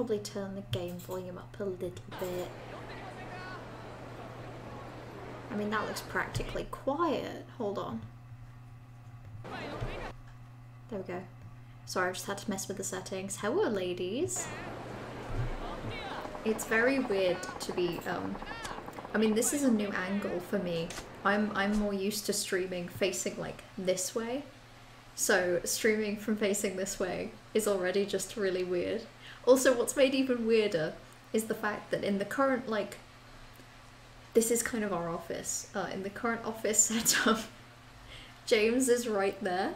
probably turn the game volume up a little bit. I mean, that looks practically quiet. Hold on. There we go. Sorry, I just had to mess with the settings. Hello, ladies. It's very weird to be, I mean, this is a new angle for me. I'm more used to streaming facing like this way. So streaming from facing this way is already just really weird. Also, what's made even weirder is the fact that in the current, like, this is kind of our office. In the current office setup, James is right there.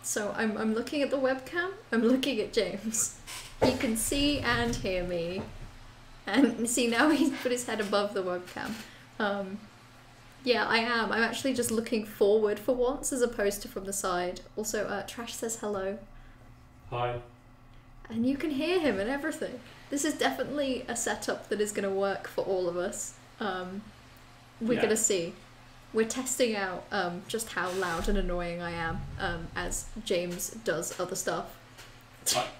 So I'm looking at the webcam, I'm looking at James. He can see and hear me. And see, now he's put his head above the webcam. Yeah, I am. I'm actually just looking forward for once as opposed to from the side. Also, Trash says hello. Hi. And you can hear him and everything. This is definitely a setup that is going to work for all of us. We're going to see. We're testing out just how loud and annoying I am as James does other stuff.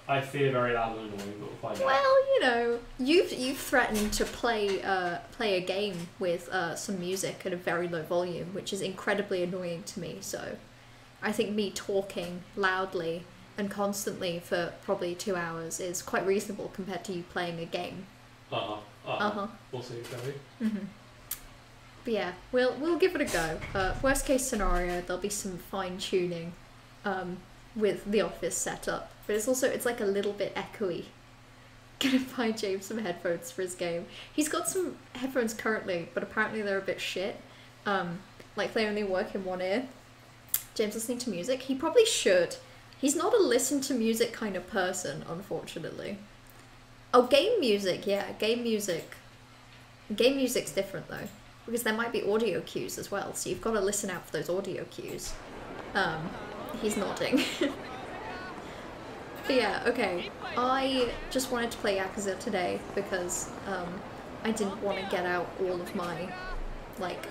I fear very loud and annoying, but we'll find out. Well, you know, you've threatened to play a game with some music at a very low volume, which is incredibly annoying to me. So, I think me talking loudly and constantly for probably 2 hours is quite reasonable compared to you playing a game. We'll see, shall we? But yeah, we'll give it a go. Worst case scenario, there'll be some fine tuning with the office setup. But it's like a little bit echoey. Gonna buy James some headphones for his game. He's got some headphones currently, but apparently they're a bit shit. Like they only work in one ear. James listening to music? He probably should. He's not a listen to music kind of person, unfortunately. Oh, game music, yeah, game music. Game music's different though, because there might be audio cues as well, so you've got to listen out for those audio cues. He's nodding. But yeah, okay. I just wanted to play Yakuza today because I didn't want to get out all of my, like,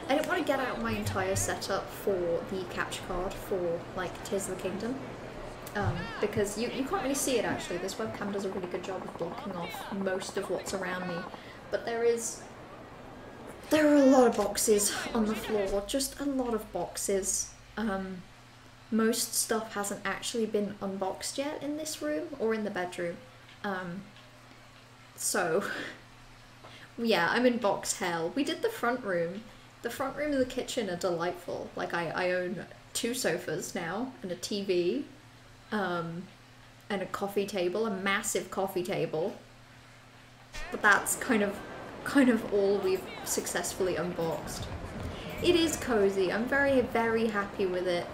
I didn't want to get out my entire setup for the capture card for, like, Tears of the Kingdom. Because you can't really see it actually. This webcam does a really good job of blocking off most of what's around me. But there are a lot of boxes on the floor, just a lot of boxes. Most stuff hasn't actually been unboxed yet in this room or in the bedroom. So, yeah, I'm in box hell. We did the front room. The front room and the kitchen are delightful. Like, I own 2 sofas now, and a TV, and a coffee table, a massive coffee table. But that's kind of all we've successfully unboxed. It is cozy. I'm very, very happy with it.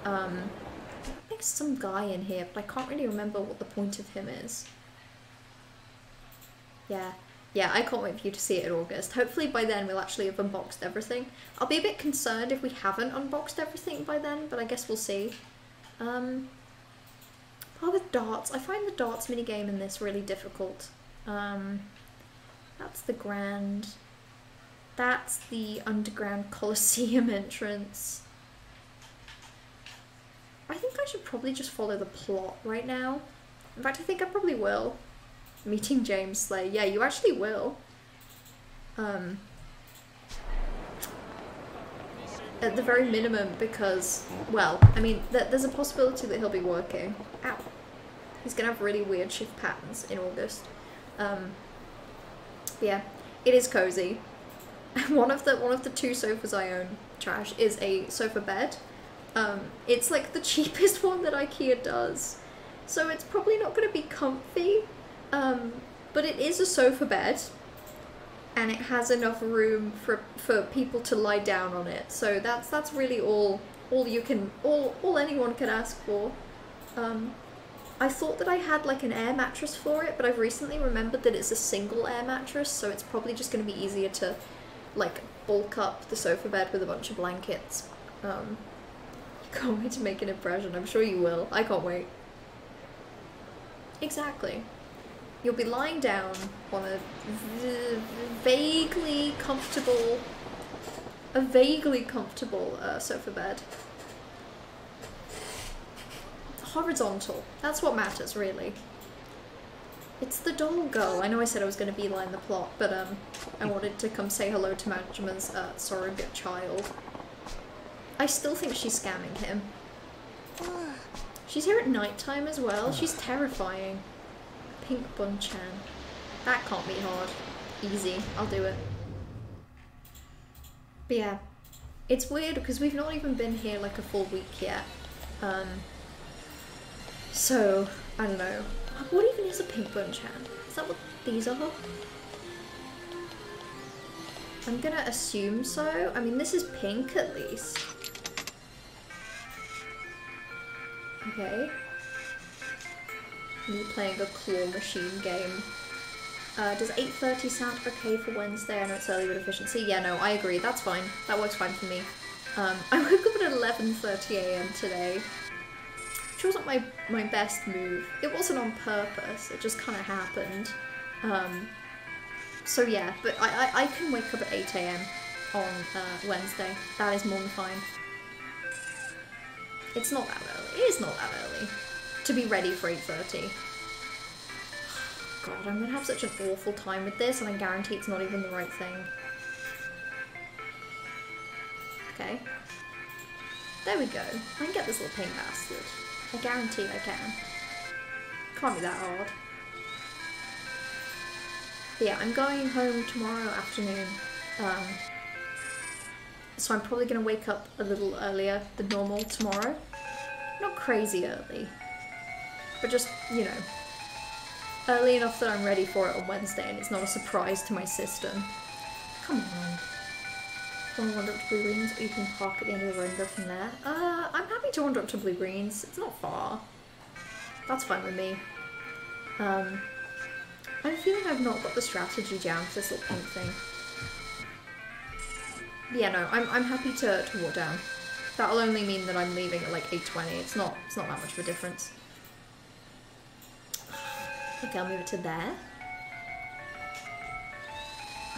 There's some guy in here, but I can't really remember what the point of him is. Yeah, I can't wait for you to see it in August. Hopefully by then we'll actually have unboxed everything. I'll be a bit concerned if we haven't unboxed everything by then, but I guess we'll see. Oh, the darts. I find the darts minigame in this really difficult. That's the Grand. That's the underground Coliseum entrance. I think I should probably just follow the plot right now. In fact, I think I probably will. Meeting James Slay. Yeah, you actually will. At the very minimum, because, well, I mean, there's a possibility that he'll be working. Ow. He's gonna have really weird shift patterns in August. Yeah, it is cozy. One of the 2 sofas I own, Trash, is a sofa bed. It's like the cheapest one that IKEA does, so it's probably not going to be comfy, but it is a sofa bed, and it has enough room for people to lie down on it. So that's really all anyone can ask for. I thought that I had like an air mattress for it, but I've recently remembered that it's a single air mattress, so it's probably just going to be easier to like bulk up the sofa bed with a bunch of blankets. Can't wait to make an impression. I'm sure you will. I can't wait. Exactly. You'll be lying down on a vaguely comfortable sofa bed. Horizontal. That's what matters, really. It's the doll girl. I know I said I was going to beeline the plot, but I wanted to come say hello to Manjiman's surrogate child. I still think she's scamming him. She's here at night time as well. She's terrifying. Pink Bun-chan. That can't be hard. Easy. I'll do it. But yeah. It's weird because we've not even been here like a full week yet. So, I don't know. What even is a Pink Bun-chan? Is that what these are? I'm gonna assume so. I mean, this is pink at least. Okay. Me playing a claw machine game. Does 8:30 sound okay for Wednesday? I know it's early with efficiency. Yeah, no, I agree. That's fine. That works fine for me. I woke up at 11:30 AM today. Which wasn't my best move. It wasn't on purpose. It just kind of happened. So yeah, but I can wake up at 8 AM on Wednesday. That is more than fine. It's not that early. It is not that early to be ready for 8:30. God, I'm gonna have such an awful time with this, and I guarantee it's not even the right thing. Okay. There we go. I can get this little pink bastard. I guarantee I can. Can't be that hard. But yeah, I'm going home tomorrow afternoon. So I'm probably gonna wake up a little earlier than normal tomorrow. Not crazy early, but just, you know, early enough that I'm ready for it on Wednesday and it's not a surprise to my system. Come on. Can we wander up to Blue Greens, or you can park at the end of the road and go from there? I'm happy to wander up to Blue Greens. It's not far. That's fine with me. I'm feeling I've not got the strategy down for this little pink thing. But yeah, no, I'm happy to walk down. That'll only mean that I'm leaving at like 8:20. It's not that much of a difference. Okay, I'll move it to there.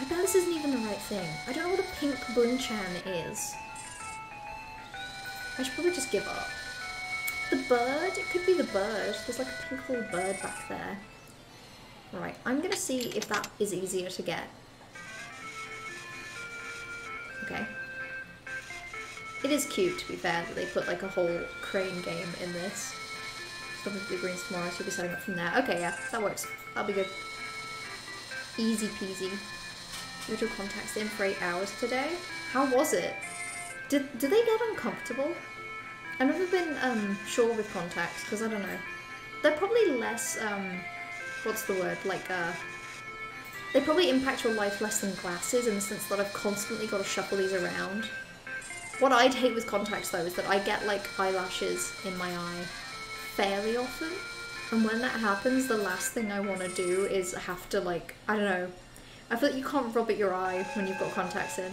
I bet this isn't even the right thing. I don't know what a Pink Bun-chan is. I should probably just give up. The bird? It could be the bird. There's like a pink little bird back there. Right, I'm gonna see if that is easier to get. Okay. It is cute, to be fair, that they put like a whole crane game in this. Stop with Blue Greens tomorrow, so you'll be setting up from there. Okay, yeah, that works. That'll be good. Easy peasy. Little contacts in for 8 hours today. How was it? Did they get uncomfortable? I've never been sure with contacts, because I don't know. They're probably less, what's the word? Like, they probably impact your life less than glasses in the sense that I've constantly got to shuffle these around. What I'd hate with contacts though is that I get like eyelashes in my eye fairly often. And when that happens, the last thing I want to do is have to like, I don't know. I feel like you can't rub at your eye when you've got contacts in.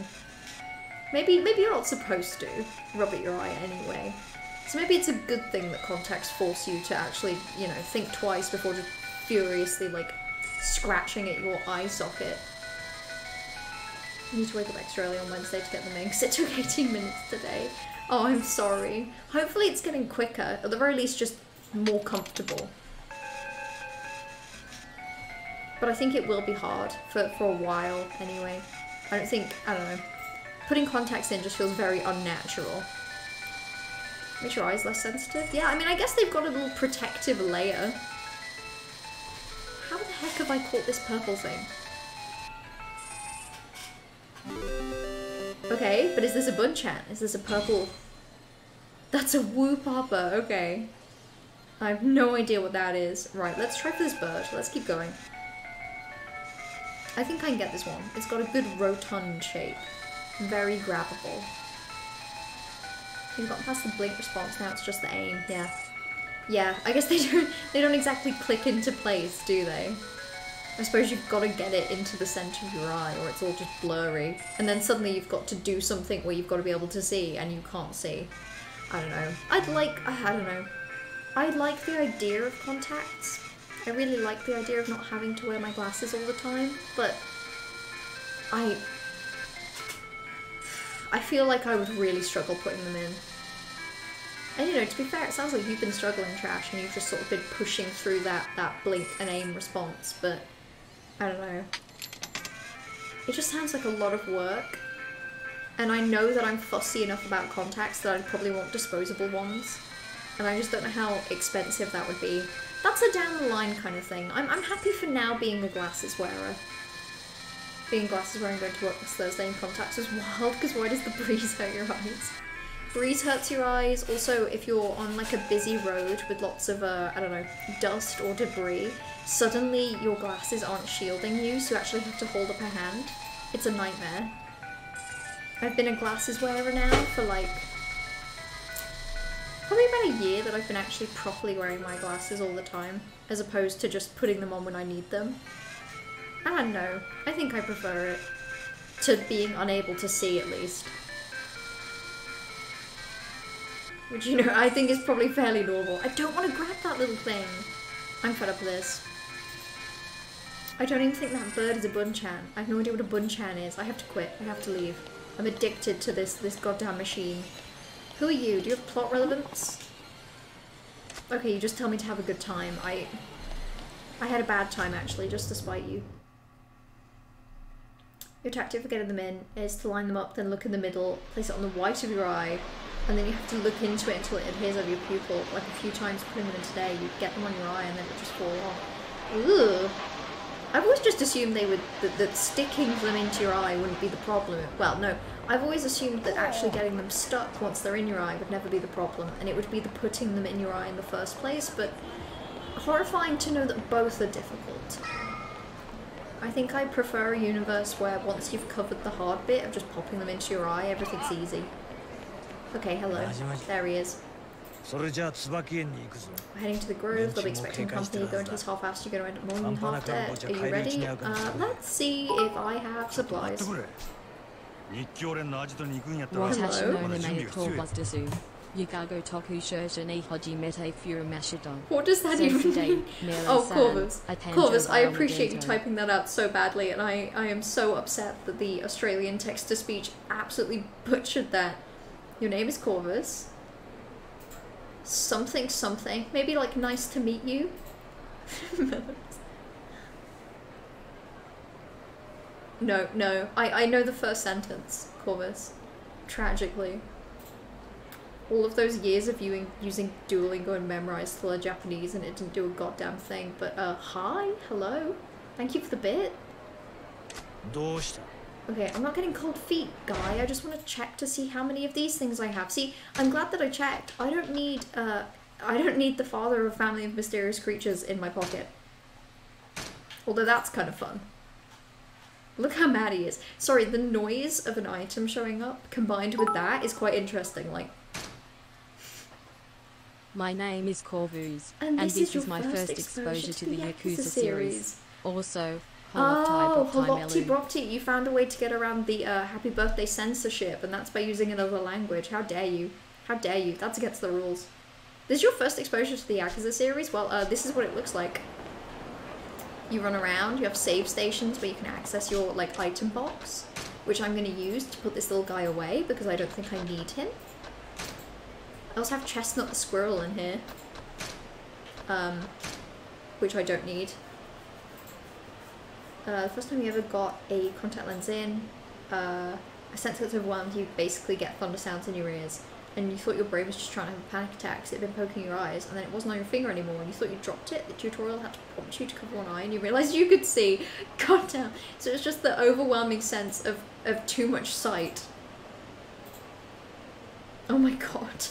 Maybe you're not supposed to rub at your eye anyway. So maybe it's a good thing that contacts force you to actually, you know, think twice before just furiously like scratching at your eye socket. I need to wake up extra early on Wednesday to get them in because it took 18 minutes today. Oh, I'm sorry. Hopefully it's getting quicker. At the very least, just more comfortable. But I think it will be hard for a while anyway. I don't know. Putting contacts in just feels very unnatural. Makes your eyes less sensitive. Yeah, I mean, I guess they've got a little protective layer. How the heck have I caught this purple thing? Okay, but is this a Bun-chan? Is this a purple? That's a Woo Papa, okay. I have no idea what that is. Right, let's try for this bird. Let's keep going. I think I can get this one. It's got a good rotund shape. Very grabbable. You've gotten past the blink response, now it's just the aim, yeah. Yeah, I guess they don't exactly click into place, do they? I suppose you've got to get it into the centre of your eye or it's all just blurry. And then suddenly you've got to do something where you've got to be able to see and you can't see. I don't know. I don't know. I like the idea of contacts. I really like the idea of not having to wear my glasses all the time, but I feel like I would really struggle putting them in. And you know, to be fair, it sounds like you've been struggling, Trash, and you've just sort of been pushing through that blink and aim response, but I don't know. It just sounds like a lot of work. And I know that I'm fussy enough about contacts that I'd probably want disposable ones. And I just don't know how expensive that would be. That's a down the line kind of thing. I'm happy for now being a glasses wearer. Being glasses wearing going to work this Thursday in contacts is wild, because why does the breeze hurt your eyes? Breeze hurts your eyes. Also, if you're on like a busy road with lots of, I don't know, dust or debris, suddenly your glasses aren't shielding you, so you actually have to hold up a hand. It's a nightmare. I've been a glasses wearer now for like probably about a year that I've been actually properly wearing my glasses all the time, as opposed to just putting them on when I need them. I don't know. I think I prefer it to being unable to see, at least. Which, you know, I think is probably fairly normal. I don't want to grab that little thing. I'm fed up with this. I don't even think that bird is a bunchan. I have no idea what a bunchan is. I have to quit. I have to leave. I'm addicted to this goddamn machine. Who are you? Do you have plot relevance? Okay, you just tell me to have a good time. I had a bad time, actually, just to spite you. Your tactic for getting them in is to line them up, then look in the middle, place it on the white of your eye, and then you have to look into it until it adheres over your pupil. Like a few times putting them in today, you get them on your eye and then it just fall off. Ugh. I've always just assumed they would that sticking them into your eye wouldn't be the problem. Well, no, I've always assumed that actually getting them stuck once they're in your eye would never be the problem, and it would be the putting them in your eye in the first place, but horrifying to know that both are difficult. I think I prefer a universe where once you've covered the hard bit of just popping them into your eye, everything's easy. Okay, hello. There he is. We're heading to the Grove. They'll be expecting company. Go into this half-assed, you're going to end up more than half dead. Are you ready? Let's see if I have supplies. Hello? What does that even mean? Oh, Corvus. Corvus, I appreciate you typing that out so badly, and I am so upset that the Australian text-to-speech absolutely butchered that. Your name is Corvus. Something something. Maybe like nice to meet you? No, no. I know the first sentence, Corvus. Tragically. All of those years of you using Duolingo and Memrise to learn Japanese and it didn't do a goddamn thing. But, hi, hello. Thank you for the bit. Okay, I'm not getting cold feet, guy. I just want to check to see how many of these things I have. See, I'm glad that I checked. I don't need the father of a family of mysterious creatures in my pocket. Although that's kind of fun. Look how mad he is. Sorry, the noise of an item showing up combined with that is quite interesting, like... My name is Corvus, and this is my first exposure to the Yakuza series. Also, oh, Holopti Bropti, you found a way to get around the happy birthday censorship, and that's by using another language. How dare you? How dare you? That's against the rules. This is your first exposure to the Yakuza series? Well, this is what it looks like. You run around, you have save stations where you can access your, like, item box, which I'm going to use to put this little guy away, because I don't think I need him. I also have Chestnut the squirrel in here, which I don't need. The first time you ever got a contact lens in, a sense that's overwhelmed, you basically get thunder sounds in your ears, and you thought your brain was just trying to have a panic attack, so it had been poking your eyes, and then it wasn't on your finger anymore, and you thought you dropped it. The tutorial had to prompt you to cover one eye, and you realised you could see. God damn. So it's just the overwhelming sense of too much sight. Oh my god.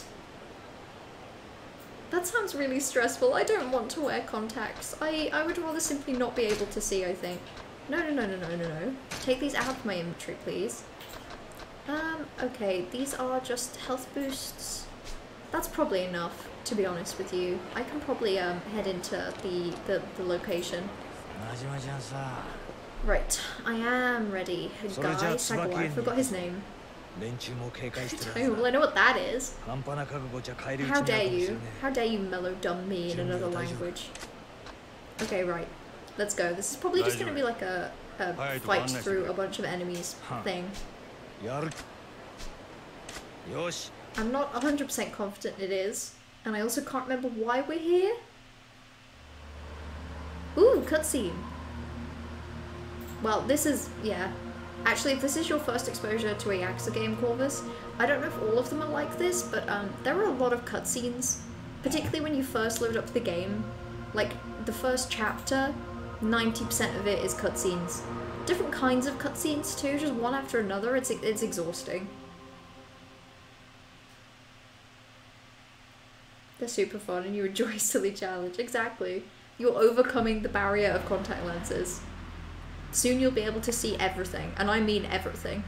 That sounds really stressful. I don't want to wear contacts. I would rather simply not be able to see, I think. No, no, no, no, no, no, no. Take these out of my inventory, please. Okay, these are just health boosts. That's probably enough, to be honest with you. I can probably head into the location. Right, I am ready. Guy Sagawa, I forgot his name. Well, I know what that is. How dare you? How dare you mellow dumb me in another language? Okay, right. Let's go. This is probably just going to be like a fight through a bunch of enemies thing. I'm not 100% confident it is. And I also can't remember why we're here. Ooh, cutscene. Well, this is, yeah. Actually, if this is your first exposure to a Yakuza game, Corvus, I don't know if all of them are like this, but there are a lot of cutscenes. Particularly when you first load up the game. Like, the first chapter, 90% of it is cutscenes. Different kinds of cutscenes too, just one after another. It's exhausting. They're super fun and you enjoy a silly challenge. Exactly. You're overcoming the barrier of contact lenses. Soon you'll be able to see everything, and I mean everything.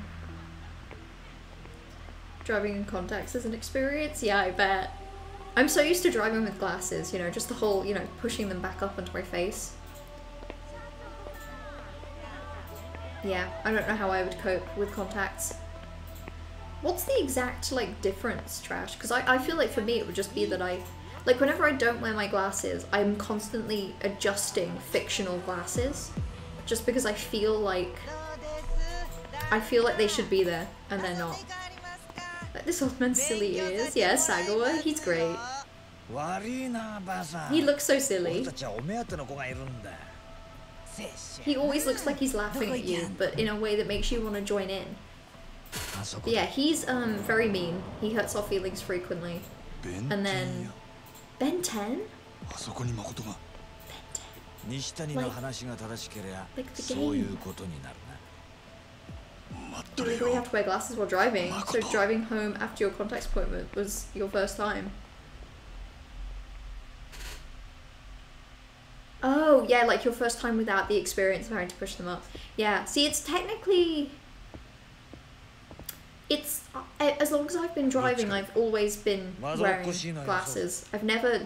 Driving in contacts is an experience? Yeah, I bet. I'm so used to driving with glasses, you know, just the whole, you know, pushing them back up onto my face. Yeah, I don't know how I would cope with contacts. What's the exact, like, difference, Trash? Because I feel like for me it would just be that like, whenever I don't wear my glasses, I'm constantly adjusting fictional glasses. Just because I feel like they should be there, and they're not. Like, this old man's silly ears. Yeah, Sagawa, he's great. He looks so silly. He always looks like he's laughing at you, but in a way that makes you want to join in. But yeah, he's very mean. He hurts our feelings frequently. And then Ben 10? Like the game. You legally have to wear glasses while driving, so driving home after your contacts appointment was your first time. Oh, yeah, like your first time without the experience of having to push them up. Yeah, see, it's technically... It's... As long as I've been driving, I've always been wearing glasses. I've never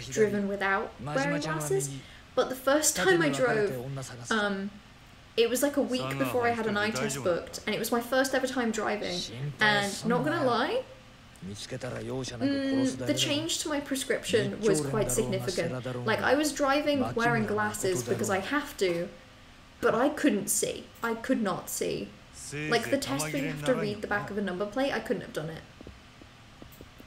driven without wearing glasses. But the first time I drove, it was like a week before I had an eye test booked, and it was my first ever time driving, and not gonna lie, the change to my prescription was quite significant. Like, I was driving wearing glasses because I have to, but I couldn't see. I could not see. Like, the test where you have to read the back of a number plate, I couldn't have done it.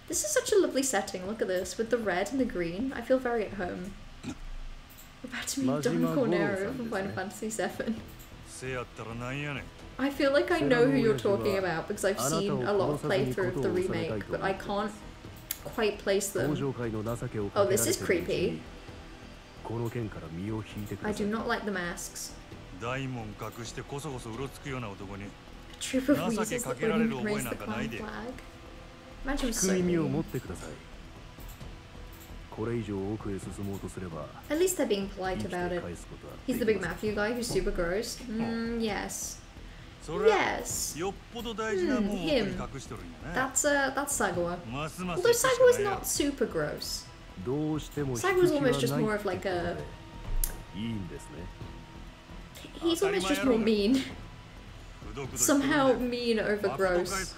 This is such a lovely setting, look at this, with the red and the green. I feel very at home. We're about to meet Don Cornero from Final Fantasy VII. I feel like I know who you're talking about because I've seen a lot of playthrough of the remake, but I can't quite place them. Oh, this is creepy. I do not like the masks. A troop of weasels that wouldn't raise the clan flag. Imagine so mean. At least they're being polite about it. He's the big mafia guy who's super gross. Yes. Yes. Him. That's Sagawa. Although Sagawa's not super gross. Sagawa's almost just more of like a... He's almost just more mean. Somehow mean over gross.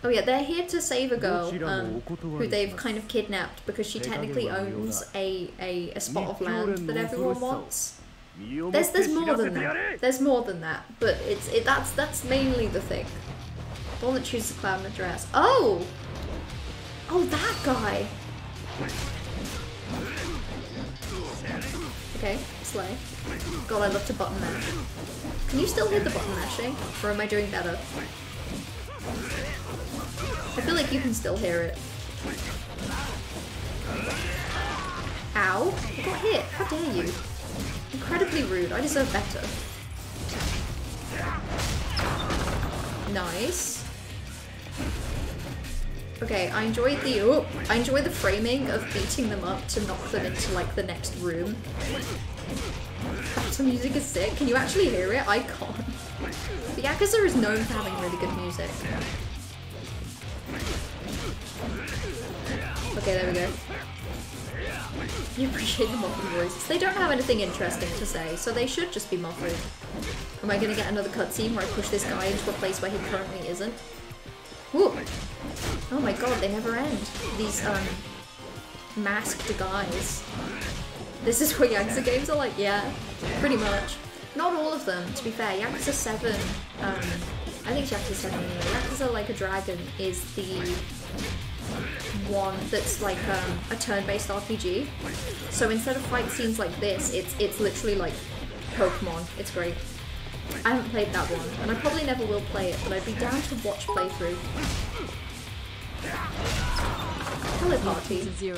Oh yeah, they're here to save a girl who they've kind of kidnapped because she technically owns a spot of land that everyone wants. There's more than that. There's more than that, but that's mainly the thing. The one that chooses the cloud in the dress. Oh! Oh, that guy! Okay, slay. God, I love to button mash. Can you still hear the button mashing? Or am I doing better? I feel like you can still hear it. Ow! I got hit! How dare you? Incredibly rude. I deserve better. Nice. Okay, I enjoy the framing of beating them up to knock them into like the next room. Battle music is sick. Can you actually hear it? I can't. The Yakuza is known for having really good music. Okay, there we go. You appreciate the muffled voices. They don't have anything interesting to say, so they should just be muffled. Am I gonna get another cutscene where I push this guy into a place where he currently isn't? Ooh. Oh my god, they never end. These, masked guys. This is what Yakuza games are like? Yeah, pretty much. Not all of them, to be fair. Yakuza 7, I think Yakuza 7 anyway. Yakuza Like a Dragon is the one that's like a turn-based RPG. So instead of fight scenes like this, it's literally like Pokemon. It's great. I haven't played that one, and I probably never will play it, but I'd be down to watch playthrough. Hello, party. Yakuza 0.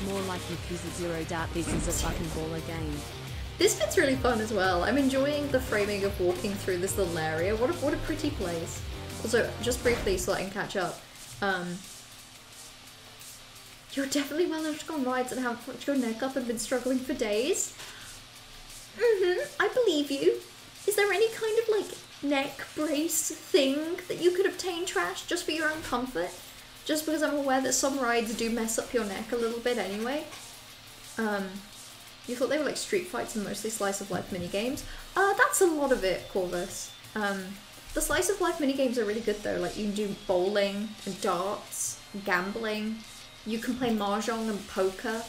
More like Yakuza 0. This is a fucking baller game. This bit's really fun as well. I'm enjoying the framing of walking through this little area. What a pretty place. Also, just briefly so I can catch up. You're definitely well enough to go on rides and haven't fucked your neck up and been struggling for days. I believe you. Is there any kind of like neck brace thing that you could obtain, Trash, just for your own comfort? Just because I'm aware that some rides do mess up your neck a little bit anyway. You thought they were like street fights and mostly slice of life minigames? That's a lot of it, Corvus. The slice of life minigames are really good though. Like you can do bowling and darts, gambling. You can play mahjong and poker.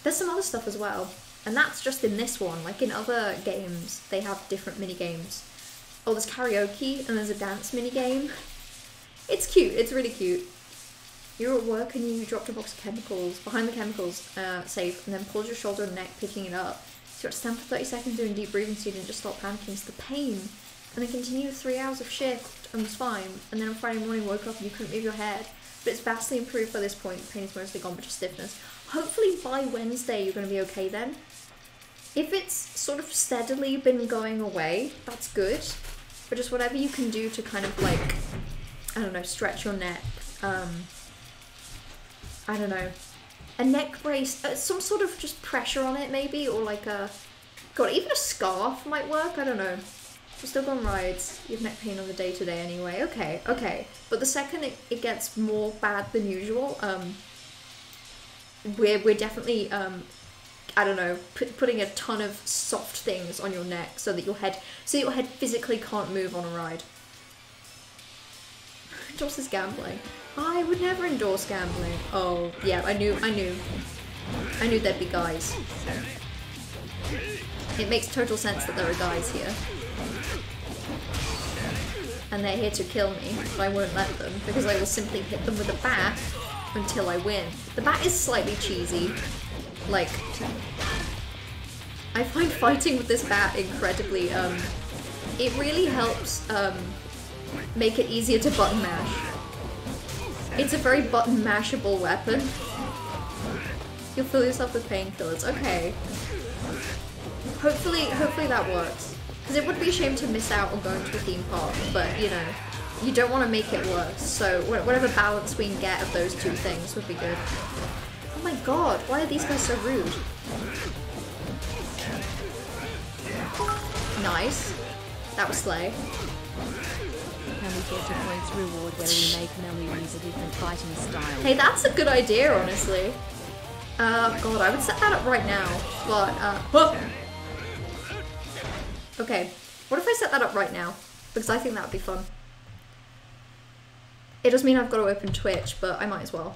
There's some other stuff as well. And that's just in this one. Like in other games, they have different mini-games. Oh, there's karaoke and there's a dance mini-game. It's cute. It's really cute. You're at work and you dropped a box of chemicals behind the chemicals safe and then pulled your shoulder and neck picking it up. So you got to stand for 30 seconds doing deep breathing so you didn't just stop panicking. It's the pain. And then continue 3 hours of shift and was fine. And then on Friday morning woke up and you couldn't move your head. But it's vastly improved by this point. The pain is mostly gone, but just stiffness. Hopefully by Wednesday you're going to be okay then. If it's sort of steadily been going away, that's good. But just whatever you can do to kind of like, I don't know, stretch your neck. I don't know. A neck brace, some sort of just pressure on it maybe, or like a, God, even a scarf might work, I don't know. We're still on rides. You have neck pain on the day-to-day anyway. Okay, okay. But the second it gets more bad than usual, we're definitely, I don't know, putting a ton of soft things on your neck so that your head physically can't move on a ride. Endorses gambling. I would never endorse gambling. Oh, yeah, I knew there'd be guys. It makes total sense that there are guys here. And they're here to kill me, but I won't let them, because I will simply hit them with a bat until I win. The bat is slightly cheesy. Like, I find fighting with this bat incredibly, it really helps, make it easier to button mash. It's a very button mashable weapon. You'll fill yourself with painkillers. Okay. Hopefully that works. Because it would be a shame to miss out on going to a theme park, but you know, you don't want to make it worse. So whatever balance we can get of those two things would be good. Oh my god, why are these guys so rude? Nice. That was slay. Can we get a points reward where we make Melly use a different fighting style? Hey, that's a good idea, honestly. God, I would set that up right now, but, whoa! Okay, what if I set that up right now? Because I think that would be fun. It does mean I've got to open Twitch, but I might as well.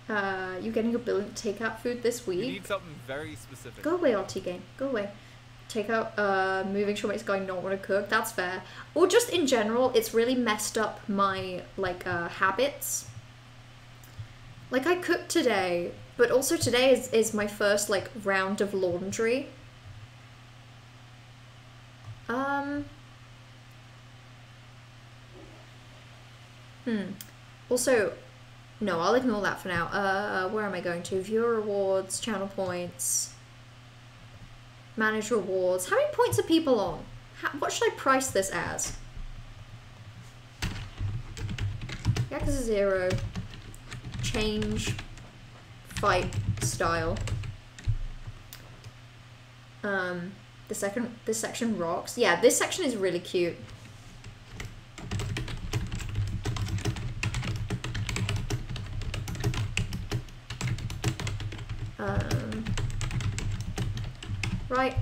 You getting a billion takeout food this week? You need something very specific. Go away, RT game. Go away. Takeout, moving sure makes a guy not want to cook. That's fair. Or just in general, it's really messed up my, like, habits. Like, I cooked today, but also today is my first, like, round of laundry. Also, no, I'll ignore that for now. Where am I going to? Viewer rewards, channel points, manage rewards. How many points are people on? What should I price this as? Yakuza 0. Change fight style. This section rocks. Yeah, this section is really cute. Right.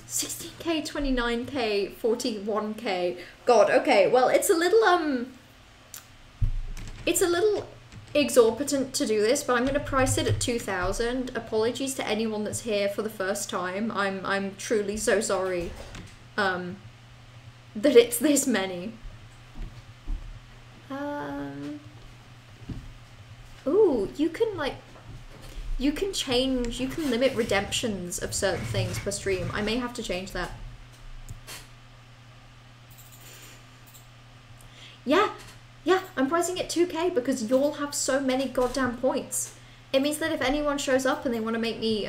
16k, 29k, 41k. God, okay, well, it's a little exorbitant to do this, but I'm going to price it at 2,000. Apologies to anyone that's here for the first time. I'm truly so sorry that it's this many. Ooh, you can like, you can limit redemptions of certain things per stream. I may have to change that. Yeah, I'm pricing it 2K because you'll have so many goddamn points. It means that if anyone shows up and they want to make me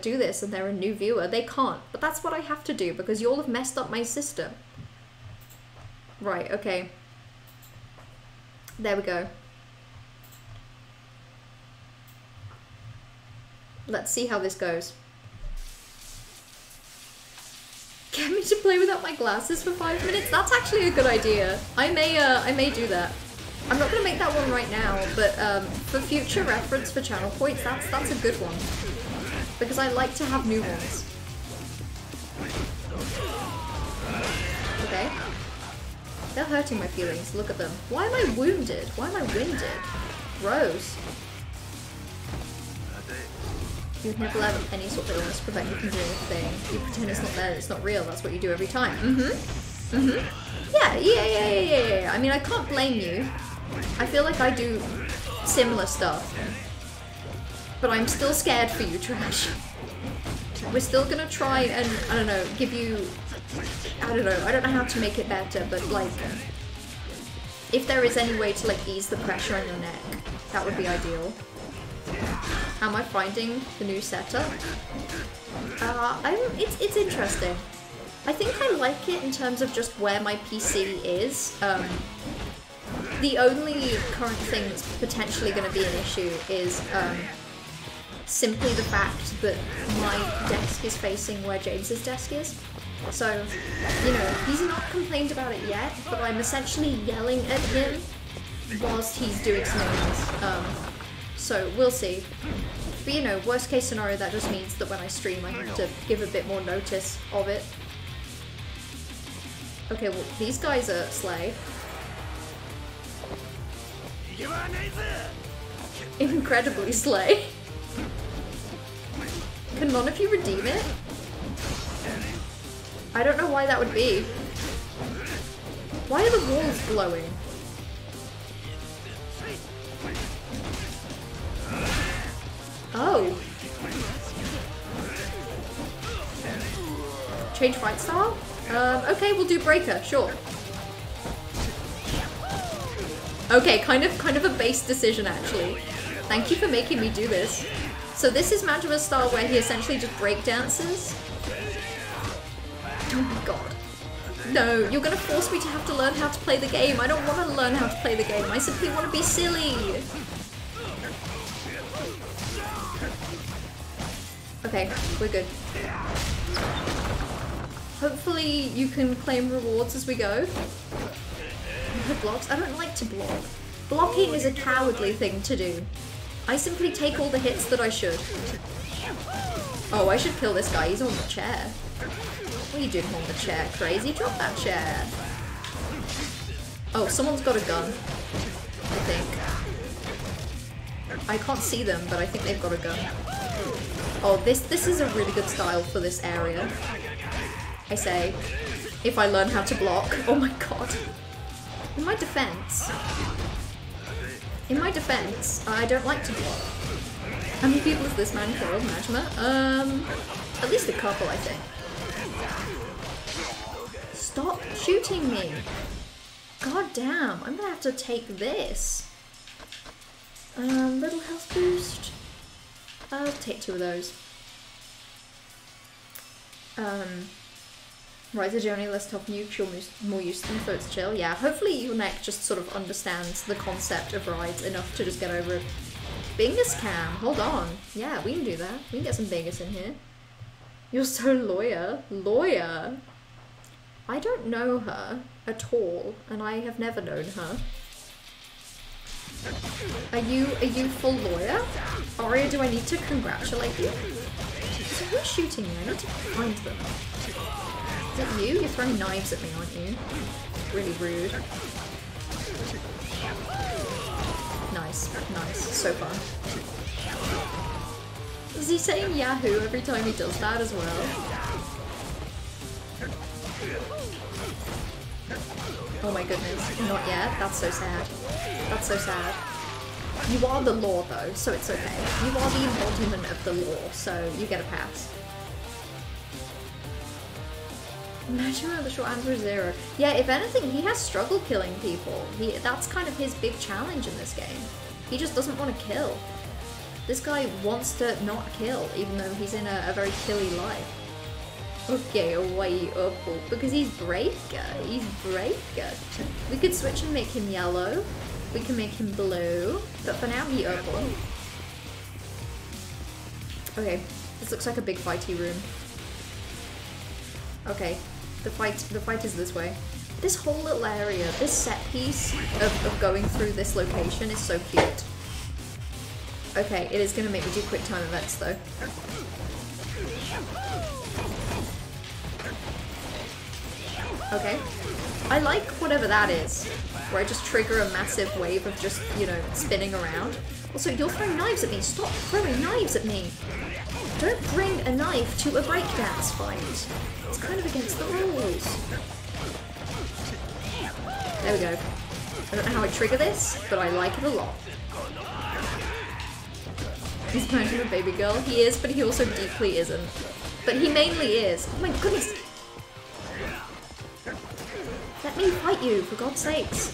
do this and they're a new viewer, they can't. But that's what I have to do because y'all have messed up my system. Right, okay. There we go. Let's see how this goes. Get me to play without my glasses for 5 minutes? That's actually a good idea. I may do that. I'm not gonna make that one right now, but for future reference for channel points, that's a good one. Because I like to have new ones. Okay. They're hurting my feelings, look at them. Why am I wounded? Why am I winded? Gross. You've never let any sort of illness prevent you from doing a thing. You pretend it's not there, it's not real, that's what you do every time. Yeah. I mean, I can't blame you. I feel like I do similar stuff. But I'm still scared for you, Trash. We're still gonna try and, I don't know, give you... I don't know how to make it better, but like... If there is any way to like ease the pressure on your neck, that would be ideal. How am I finding the new setup? It's interesting. I think I like it in terms of just where my PC is. The only current thing that's potentially going to be an issue is simply the fact that my desk is facing where James's desk is. So, you know, he's not complained about it yet, but I'm essentially yelling at him whilst he's doing something else. So we'll see. But you know, worst case scenario, that just means that when I stream I have to give a bit more notice of it. Okay, well, these guys are slay. Incredibly slay. Can none of you redeem it? I don't know why that would be. Why are the walls glowing? Oh. Change fight style? Okay, we'll do Breaker, sure. Okay, kind of a base decision actually. Thank you for making me do this. So this is Majima's style where he essentially just breakdances. Oh my god. No, you're gonna force me to have to learn how to play the game. I don't want to learn how to play the game. I simply want to be silly. Okay, we're good. Hopefully you can claim rewards as we go. Blocks? I don't like to block. Blocking is a cowardly thing to do. I simply take all the hits that I should. Oh, I should kill this guy. He's on the chair. What are you doing on the chair? Crazy? Drop that chair. Oh, someone's got a gun. I think. I can't see them, but I think they've got a gun. Oh, this is a really good style for this area. I say, if I learn how to block. Oh my god. In my defense, I don't like to block. How many people has this man killed, Majima? At least a couple, I think. Stop shooting me. God damn, I'm gonna have to take this. Little health boost. I'll take 2 of those. Rise of Journey, less tough nuke, you're more used to them, so it's chill. Yeah, hopefully your neck just sort of understands the concept of rides enough to just get over it. Bingus cam, hold on. Yeah, we can do that. We can get some Bingus in here. You're so lawyer. Lawyer? I don't know her at all, and I have never known her. Are you full lawyer? Aria, do I need to congratulate you? So who's shooting me? I need to find them. Is it you? You're throwing knives at me, aren't you? Really rude. Nice. Nice, nice, so fun. Is he saying Yahoo every time he does that as well? Oh my goodness, not yet. That's so sad. That's so sad. You are the law though, so it's okay. You are the embodiment of the law, so you get a pass. Imagine the short answer is 0. Yeah, if anything, he has struggle killing people. That's kind of his big challenge in this game. He just doesn't want to kill. This guy wants to not kill, even though he's in a very killy life. Okay, away up, because he's Breaker. He's Breaker. We could switch and make him yellow. We can make him blue, but for now he purple. Okay, this looks like a big fighty room. Okay, the fight is this way. This whole little area, this set piece of going through this location is so cute. Okay, it is gonna make me do quick time events though. Okay. I like whatever that is, where I just trigger a massive wave of just, you know, spinning around. Also, you're throwing knives at me. Stop throwing knives at me. Don't bring a knife to a breakdance fight. It's kind of against the rules. There we go. I don't know how I trigger this, but I like it a lot. He's kind of a baby girl. He is, but he also deeply isn't. But he mainly is. Oh my goodness. Let me fight you, for God's sakes.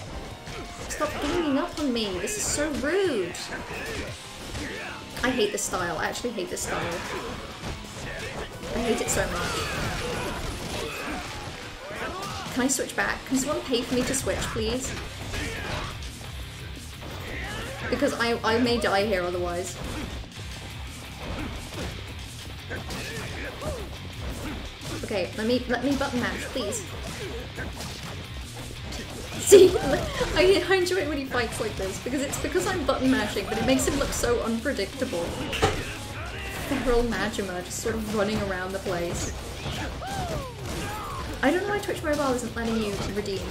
Stop ganging up on me. This is so rude. I hate this style. I actually hate this style. I hate it so much. Can I switch back? Can someone pay for me to switch, please? Because I may die here otherwise. Okay, let me button mash, please. See, I enjoy it when he fights like this, because I'm button mashing, but it makes him look so unpredictable. Feral Majima just sort of running around the place. I don't know why Twitch Mobile isn't letting you redeem.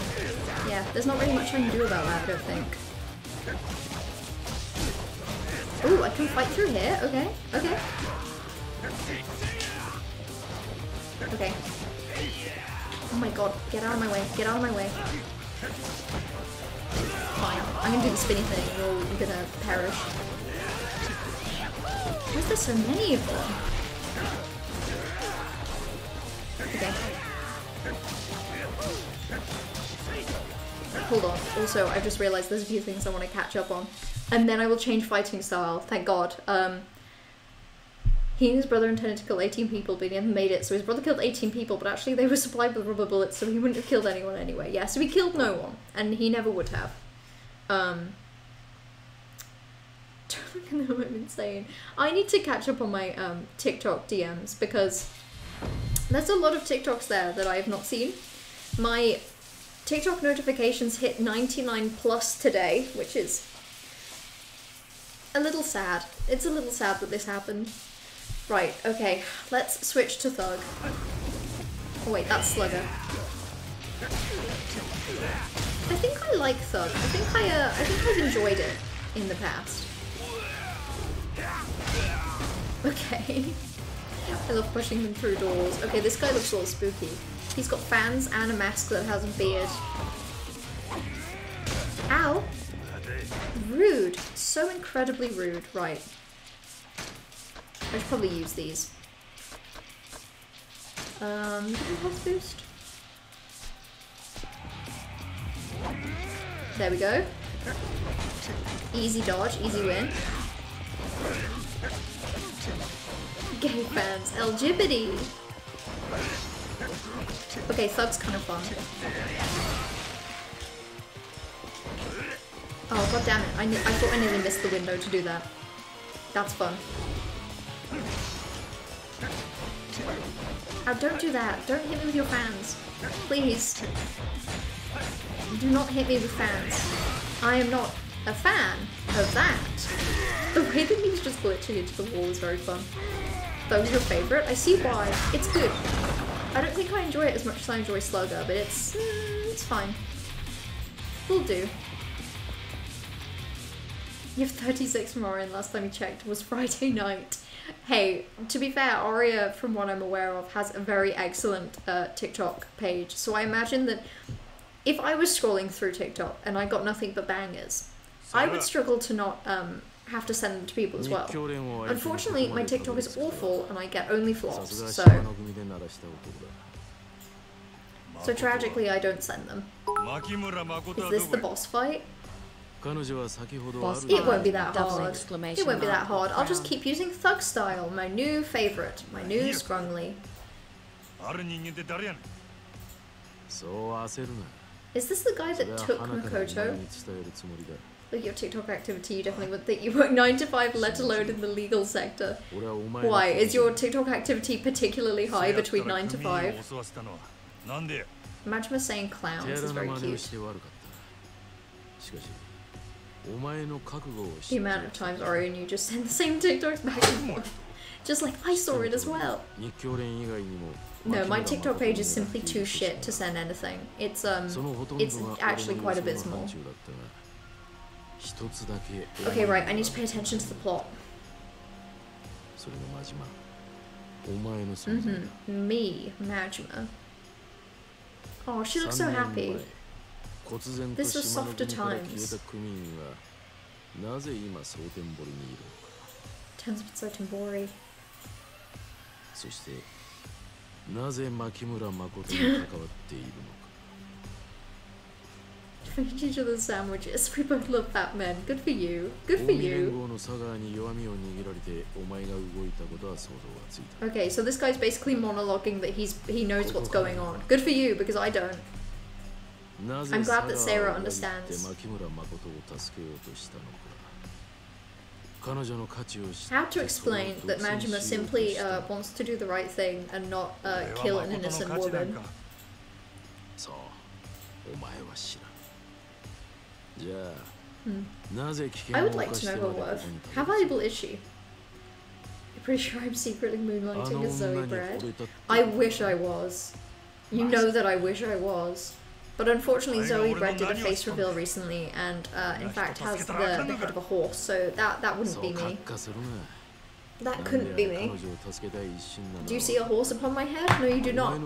Yeah, there's not really much I can do about that, I don't think. Ooh, I can fight through here? Okay, okay. Okay. Oh my god, get out of my way, get out of my way. Fine, I'm gonna do the spinny thing, you're gonna perish. Why is there so many of them? Okay. Hold on, also I just realised there's a few things I want to catch up on. And then I will change fighting style, thank god. He and his brother intended to kill 18 people, but he never made it. So his brother killed 18 people, but actually they were supplied with rubber bullets, so he wouldn't have killed anyone anyway. Yeah, so he killed no one, and he never would have. Don't look at them, I'm insane. I need to catch up on my TikTok DMs, because there's a lot of TikToks there that I have not seen. My TikTok notifications hit 99 plus today, which is a little sad. It's a little sad that this happened. Right, okay, let's switch to Thug. Oh wait, that's Slugger. I think I like Thug. I think I've enjoyed it in the past. Okay. I love pushing them through doors. Okay, this guy looks a little spooky. He's got fans and a mask that has a beard. Ow! Rude. So incredibly rude. Right. I should probably use these. Impulse boost. There we go. Easy dodge, easy win. Gay fans, LGBT. Okay, Thug's kind of fun. Oh god damn it! I thought I nearly missed the window to do that. That's fun. Oh, don't do that. Don't hit me with your fans. Please. Do not hit me with fans. I am not a fan of that. The way that he's just glitching into the wall is very fun. That was your favourite? I see why. It's good. I don't think I enjoy it as much as I enjoy Slugger, but it's fine. Will do. You have 36 from Orion. Last time you checked was Friday night. Hey, to be fair, Aria, from what I'm aware of, has a very excellent TikTok page. So I imagine that if I was scrolling through TikTok and I got nothing but bangers, I would struggle to not have to send them to people as well. Unfortunately, my TikTok is awful and I get only flops, so tragically I don't send them. Is this the boss fight? It won't be that hard. It won't be that hard. I'll just keep using Thug Style, my new favourite, my new Scrungly. Is this the guy that took Makoto? Look at your TikTok activity, you definitely would think you work 9 to 5, let alone in the legal sector. Why? Is your TikTok activity particularly high between 9 to 5? Majima saying clowns is very cute. The amount of times Ori and you just send the same TikToks back and forth. Just like, I saw it as well. No, my TikTok page is simply too shit to send anything. It's actually quite abysmal. Okay, right, I need to pay attention to the plot. Me, Majima. Oh, she looks so happy. This was softer times. Turns up so Timbori. Finish each other's sandwiches. We both love fat men. Good for you. Good for you. Okay, so this guy's basically monologuing that he knows what's going on. Good for you, because I don't. I'm glad that Sarah understands. How to explain that Majima simply wants to do the right thing and not kill an innocent woman? I would like to know her worth. How valuable is she? I'm pretty sure I'm secretly moonlighting as Zoe Bread. I wish I was. You know that I wish I was. But unfortunately Zoe Bread did a face reveal recently and in fact has the head of a horse, so that wouldn't be me. That couldn't be me. Do you see a horse upon my head? No, you do not.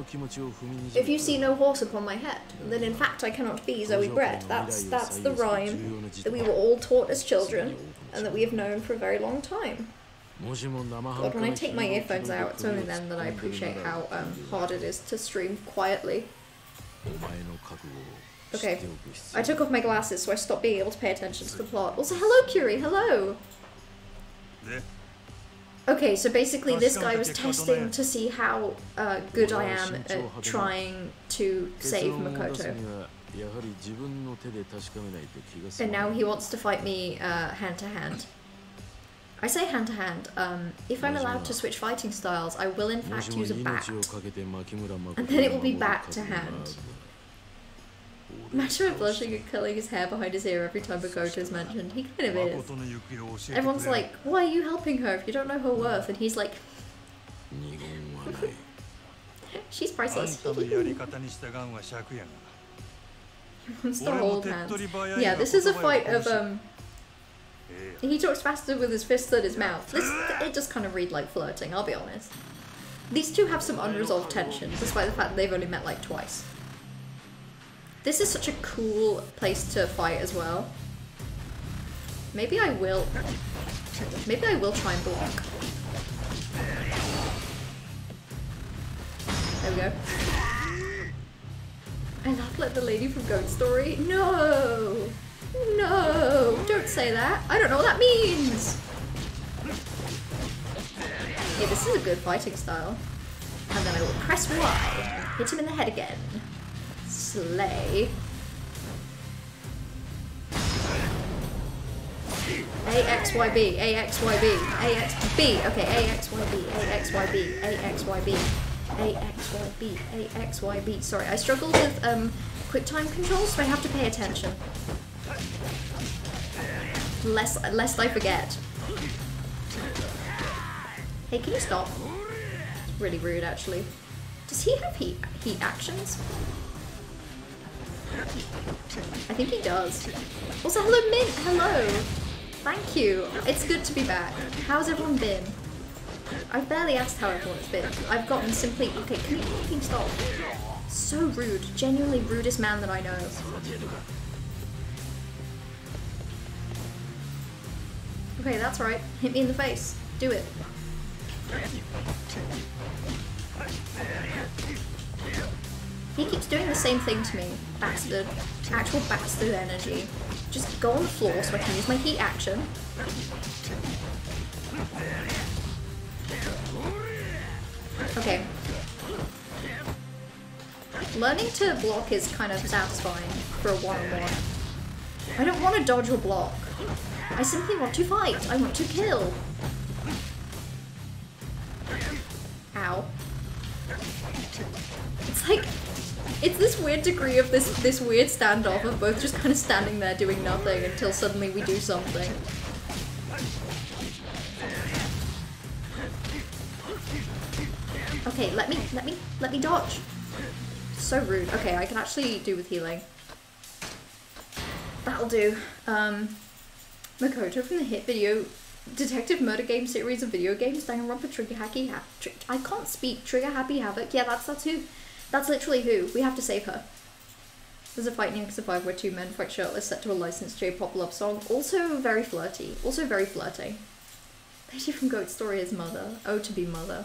If you see no horse upon my head, then in fact I cannot be Zoe Bread. That's the rhyme that we were all taught as children and that we have known for a very long time. God, when I take my earphones out, it's only then that I appreciate how hard it is to stream quietly. Okay, I took off my glasses so I stopped being able to pay attention to the plot. Also, hello Curie, hello! Okay, so basically this guy was testing to see how good I am at trying to save Makoto. And now he wants to fight me hand to hand. I say hand to hand. If I'm allowed to switch fighting styles, I will in fact use a back. And then it will be back to hand. Imagine him blushing and curling his hair behind his ear every time Makoto is mentioned. He kind of is. Everyone's like, why are you helping her if you don't know her worth? And he's like, she's priceless. He wants to hold hands. Yeah, this is a fight of, he talks faster with his fists than his mouth. It just kind of read like flirting, I'll be honest. These two have some unresolved tension, despite the fact that they've only met like twice. This is such a cool place to fight as well. Maybe I will try and block. There we go. I laugh like the lady from Goat Story. No! No! Don't say that. I don't know what that means! Yeah, this is a good fighting style. And then I will press Y. Hit him in the head again. Slay. AXYB, AXYB, AXB, okay, AXYB, AXYB, AXYB, AXYB, AXYB. Sorry, I struggle with quick time controls, so I have to pay attention. Lest I forget. Hey, can you stop? It's really rude, actually. Does he have heat actions? I think he does. Also, hello Mint, hello! Thank you. It's good to be back. How's everyone been? I've barely asked how everyone's been. I've gotten simply... Okay, can you fucking stop? So rude. Genuinely rudest man that I know. Okay, that's right. Hit me in the face. Do it. He keeps doing the same thing to me. Bastard. Actual bastard energy. Just go on the floor so I can use my heat action. Okay. Learning to block is kind of satisfying for a one-on-one. I don't want to dodge or block. I simply want to fight. I want to kill. Ow. It's like, it's this weird degree of this weird standoff of both just kind of standing there doing nothing until suddenly we do something. Okay, let me dodge. So rude. Okay, I can actually do with healing. That'll do. Makoto from the hit video detective murder game series of video games, Danganronpa Trigger Happy I can't speak. Trigger Happy Havoc. Yeah, that's who. That's literally who. We have to save her. There's a fight in Yakuza 5 where two men fight shirtless set to a licensed J-pop love song. Also very flirty. Also very flirty. Lady from Goat Story is mother. Oh, to be mother.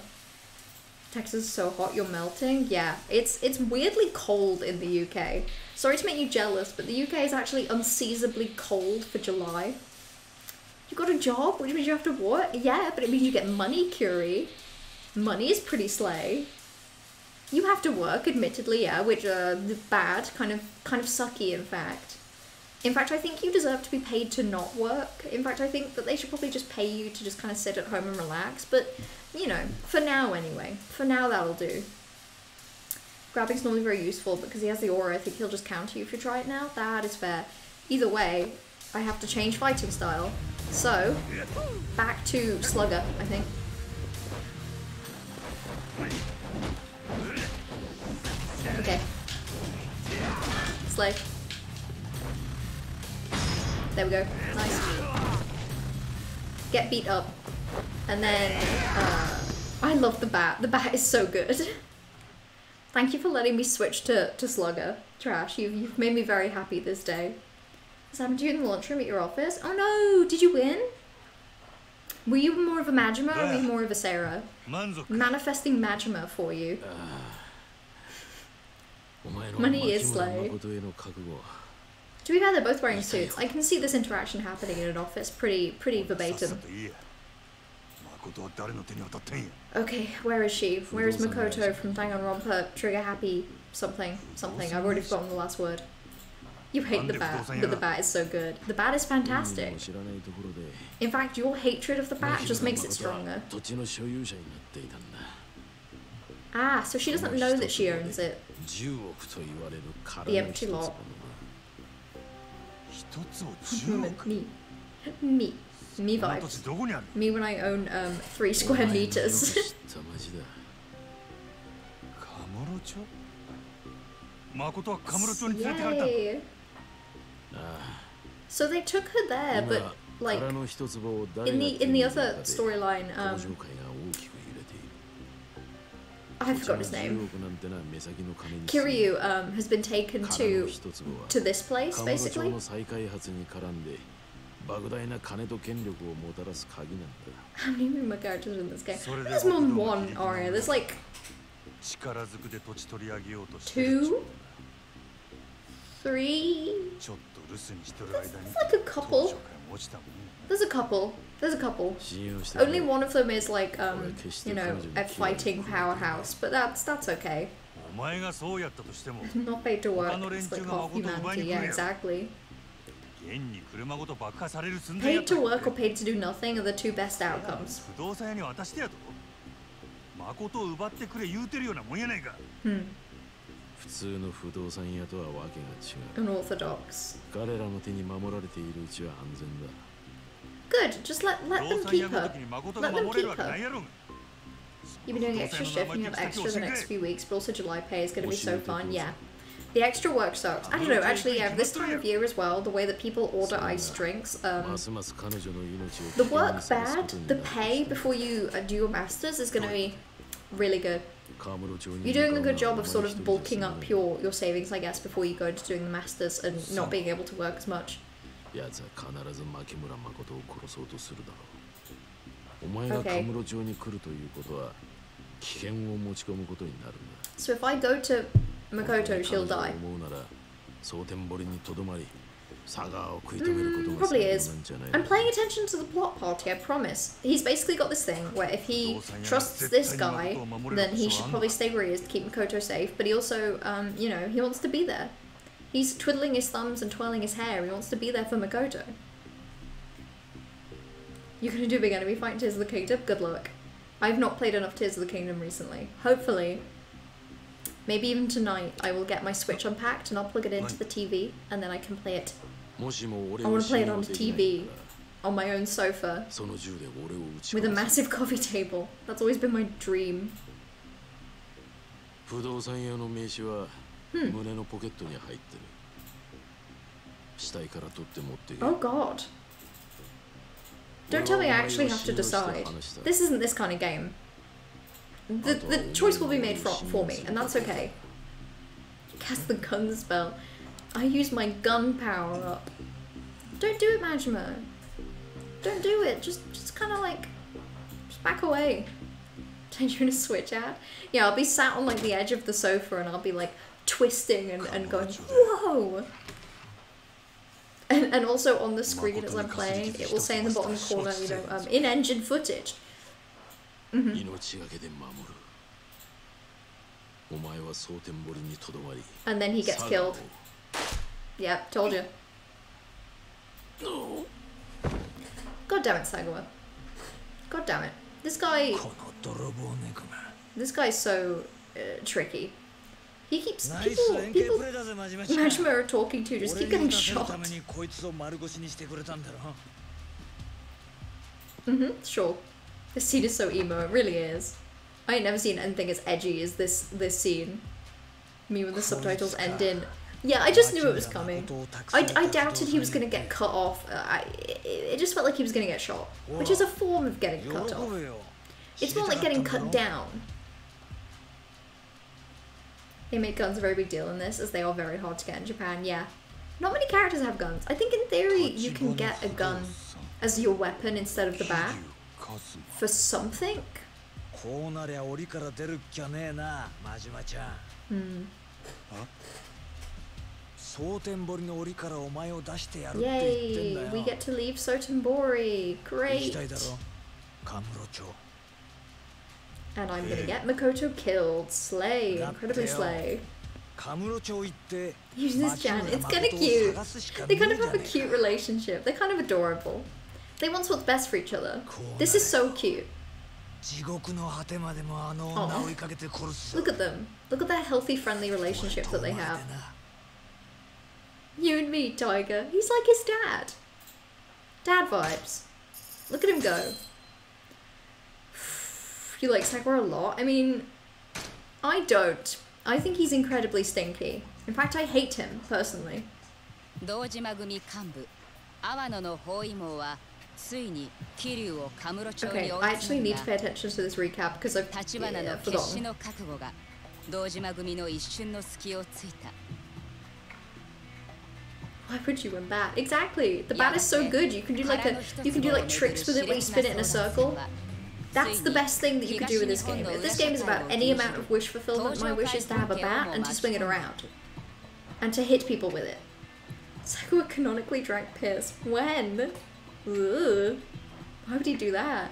Texas is so hot, you're melting. Yeah, it's weirdly cold in the UK. Sorry to make you jealous, but the UK is actually unseasonably cold for July. You got a job, which means you have to work. Yeah, but it means you get money, Curie. Money is pretty slay. You have to work, admittedly, yeah, which bad, kind of sucky, in fact. In fact, I think you deserve to be paid to not work. In fact, I think that they should probably just pay you to just kind of sit at home and relax. But, you know, for now anyway. For now, that'll do. Grabbing's normally very useful because he has the aura. I think he'll just counter you if you try it now. That is fair. Either way, I have to change fighting style. So, back to Slugger, I think. Okay. Slay. There we go. Nice. Get beat up. And then, I love the bat. The bat is so good. Thank you for letting me switch to Slugger. Trash, you've made me very happy this day. What's happened to you in the lunchroom at your office? Oh no! Did you win? Were you more of a Majima or were you more of a Sarah? Manifesting Majima for you. Money is slay. To be fair, they're both wearing suits. I can see this interaction happening in an office pretty verbatim. Okay, where is she? Where is Makoto from Danganronpa Trigger Happy something? I've already forgotten the last word. You hate the bat, but the bat is so good. The bat is fantastic. In fact, your hatred of the bat just makes it stronger. Ah, so she doesn't know that she owns it. The empty lot. Me vibes. Me when I own 3 square meters. Yay. So they took her there, but like in the other storyline, I forgot his name. Kiryu has been taken to this place basically. How many more characters in this game? There's more than one Aria. There's like 2, 3. There's like a couple. There's a couple. Only one of them is like you know, a fighting powerhouse, but that's okay. Not paid to work. It's like half humanity. Yeah, exactly. Paid to work or paid to do nothing are the two best outcomes. Unorthodox. Good, just let them keep her. Let them keep her. You've been doing extra shift and you have extra the next few weeks, but also July pay is going to be so fun. Yeah. The extra work sucks. I don't know, actually, yeah, this time of year as well, the way that people order ice drinks, the work bad, the pay before you do your masters is going to be really good. You're doing a good job of sort of bulking up your savings, I guess, before you go into doing the masters and not being able to work as much. Okay. So if I go to Makoto, she'll die. Probably is. I'm paying attention to the plot party, I promise. He's basically got this thing where if he trusts this guy, then he should probably stay where he is to keep Makoto safe, but he also, you know, he wants to be there. He's twiddling his thumbs and twirling his hair. He wants to be there for Makoto. You're gonna do a big enemy fight in Tears of the Kingdom? Good luck. I've not played enough Tears of the Kingdom recently. Hopefully, maybe even tonight, I will get my Switch unpacked and I'll plug it into the TV and then I can play it. I want to play it on the TV, on my own sofa, with a massive coffee table. That's always been my dream. Oh god. Don't tell me I actually have to decide. This isn't this kind of game. The choice will be made for me, and that's okay. Cast the gun spell. I use my gun power up. Don't do it, Majima. Don't do it. Just kind of like, just back away. Turn you in a Switch ad. Yeah, I'll be sat on like the edge of the sofa and I'll be like twisting and going, whoa. And also on the screen as I'm playing, it will say in the bottom corner, you know, in-engine footage. And then he gets killed. Yeah, told you. God damn it, Sagawa. God damn it. This guy's so tricky. He keeps people Majima are talking to just keep getting shot. Sure. This scene is so emo, it really is. I ain't never seen anything as edgy as this scene. Me when the subtitles end in. Yeah, I just knew it was coming. I doubted he was gonna get cut off. It just felt like he was gonna get shot, which is a form of getting cut off. It's more like getting cut down. They make guns a very big deal in this, as they are very hard to get in Japan, yeah. Not many characters have guns. I think in theory you can get a gun as your weapon instead of the bat. For something? Yay! We get to leave Sotenbori! Great! And I'm gonna get Makoto killed. Slay. Incredibly slay. Use this Jan. It's kinda cute. They kind of have a cute relationship. They're kind of adorable. They want what's best for each other. This is so cute. Aww. Look at them. Look at that healthy, friendly relationship that they have. You and me, Tiger. He's like his dad. Dad vibes. Look at him go. You like Sakura a lot? I mean, I don't. I think he's incredibly stinky. In fact, I hate him, personally. Okay, I actually need to pay attention to this recap because I've forgotten. Why would you win bat? Exactly. The bat is so good. You can do like tricks with it where you spin it in a circle. That's the best thing that you could do with this game. If this game is about any amount of wish fulfillment, my wish is to have a bat and to swing it around. And to hit people with it. Sakura canonically drank piss. When? Ugh. Why would he do that?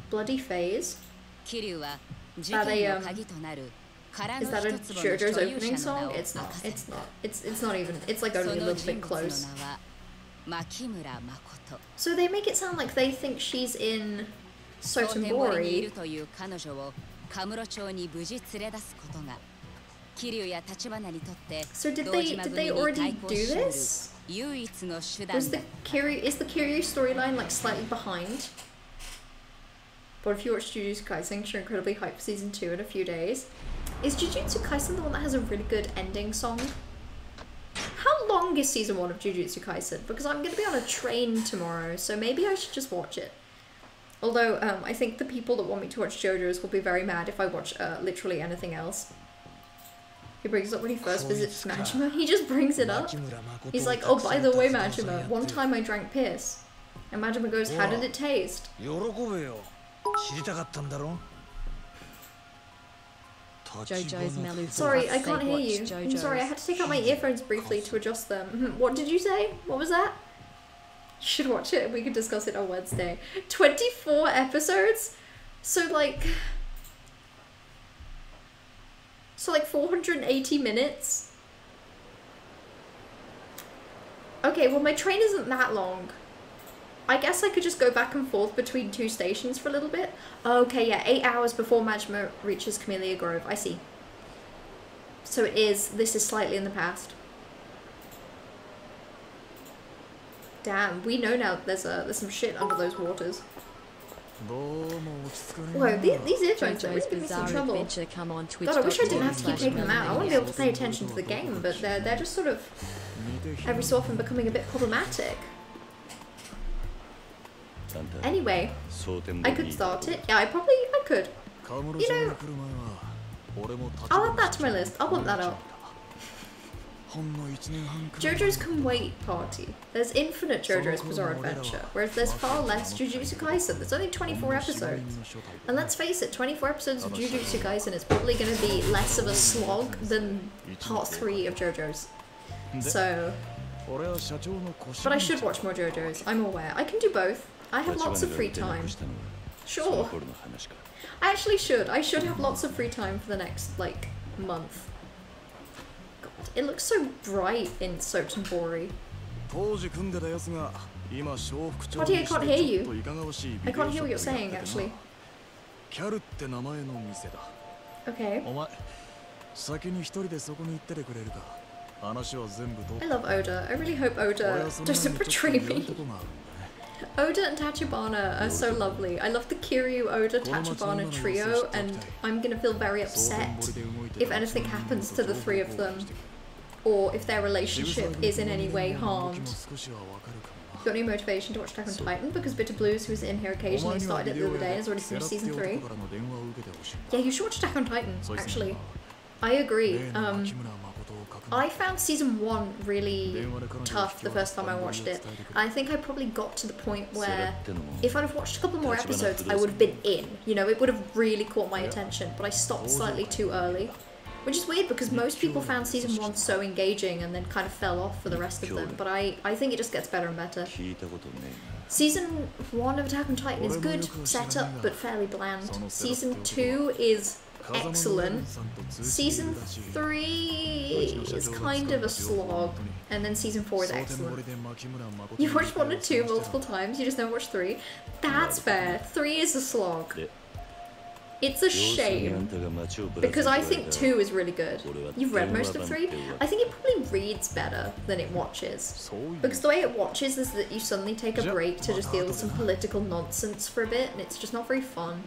Bloody phase? Is that a JoJo's opening song? It's not. It's not. It's not even. It's like only a little bit close. So they make it sound like they think she's in Sotenbori. So did they already do this? Is the Kiryu storyline like slightly behind? But if you watch Jujutsu Kaisen, you're incredibly hyped for season 2 in a few days. Is Jujutsu Kaisen the one that has a really good ending song? How long is season 1 of Jujutsu Kaisen? Because I'm going to be on a train tomorrow, so maybe I should just watch it. Although, I think the people that want me to watch JoJo's will be very mad if I watch literally anything else. He brings it up when he first visits Majima. He just brings it up. He's like, oh, by the way, Majima, one time I drank piss. And Majima goes, how did it taste? JoJo's Melu. Sorry, I can't hear you. I'm sorry, I had to take out my earphones briefly to adjust them. What did you say? What was that? You should watch it and we can discuss it on Wednesday. 24 episodes? So like 480 minutes? Okay, well my train isn't that long. I guess I could just go back and forth between 2 stations for a little bit. Okay, yeah, 8 hours before Majima reaches Camellia Grove. I see. So this is slightly in the past. Damn, we know now there's some shit under those waters. Whoa, these earphones are really giving me some trouble. God, I wish I didn't have to keep taking them out. I want to be able to pay attention to the game, but they're just sort of every so often becoming a bit problematic. Anyway, I could start it. Yeah, I could. You know, I'll add that to my list. I'll bump that up. JoJo's Can Wait Party. There's infinite JoJo's Bizarre Adventure, whereas there's far less Jujutsu Kaisen. There's only 24 episodes. And let's face it, 24 episodes of Jujutsu Kaisen is probably going to be less of a slog than part 3 of JoJo's. So... But I should watch more JoJo's, I'm aware. I can do both. I have lots of free time. Sure. I actually should. I should have lots of free time for the next, like, month. God, it looks so bright in Sotenbori. Toddy, I can't hear you. I can't hear what you're saying, actually. Okay. I love Oda. I really hope Oda doesn't betray me. Oda and Tachibana are so lovely. I love the Kiryu, Oda, Tachibana trio, and I'm gonna feel very upset if anything happens to the 3 of them, or if their relationship is in any way harmed. Got any motivation to watch Attack on Titan? Because Bitter Blues, who's in here occasionally, started it the other day and has already finished season 3. Yeah, you should watch Attack on Titan, actually. I agree. I found season 1 really tough the first time I watched it. I think I probably got to the point where if I'd have watched a couple more episodes, I would have been in. You know, it would have really caught my attention, but I stopped slightly too early. Which is weird because most people found season 1 so engaging and then kind of fell off for the rest of them, but I think it just gets better and better. Season 1 of Attack on Titan is good setup, but fairly bland. Season 2 is excellent. Season 3 is kind of a slog, and then season 4 is excellent. You've watched 1 and 2 multiple times, you just never watched 3. That's fair. 3 is a slog. It's a shame, because I think 2 is really good. You've read most of 3? I think it probably reads better than it watches. Because the way it watches is that you suddenly take a break to just deal with some political nonsense for a bit, and it's just not very fun.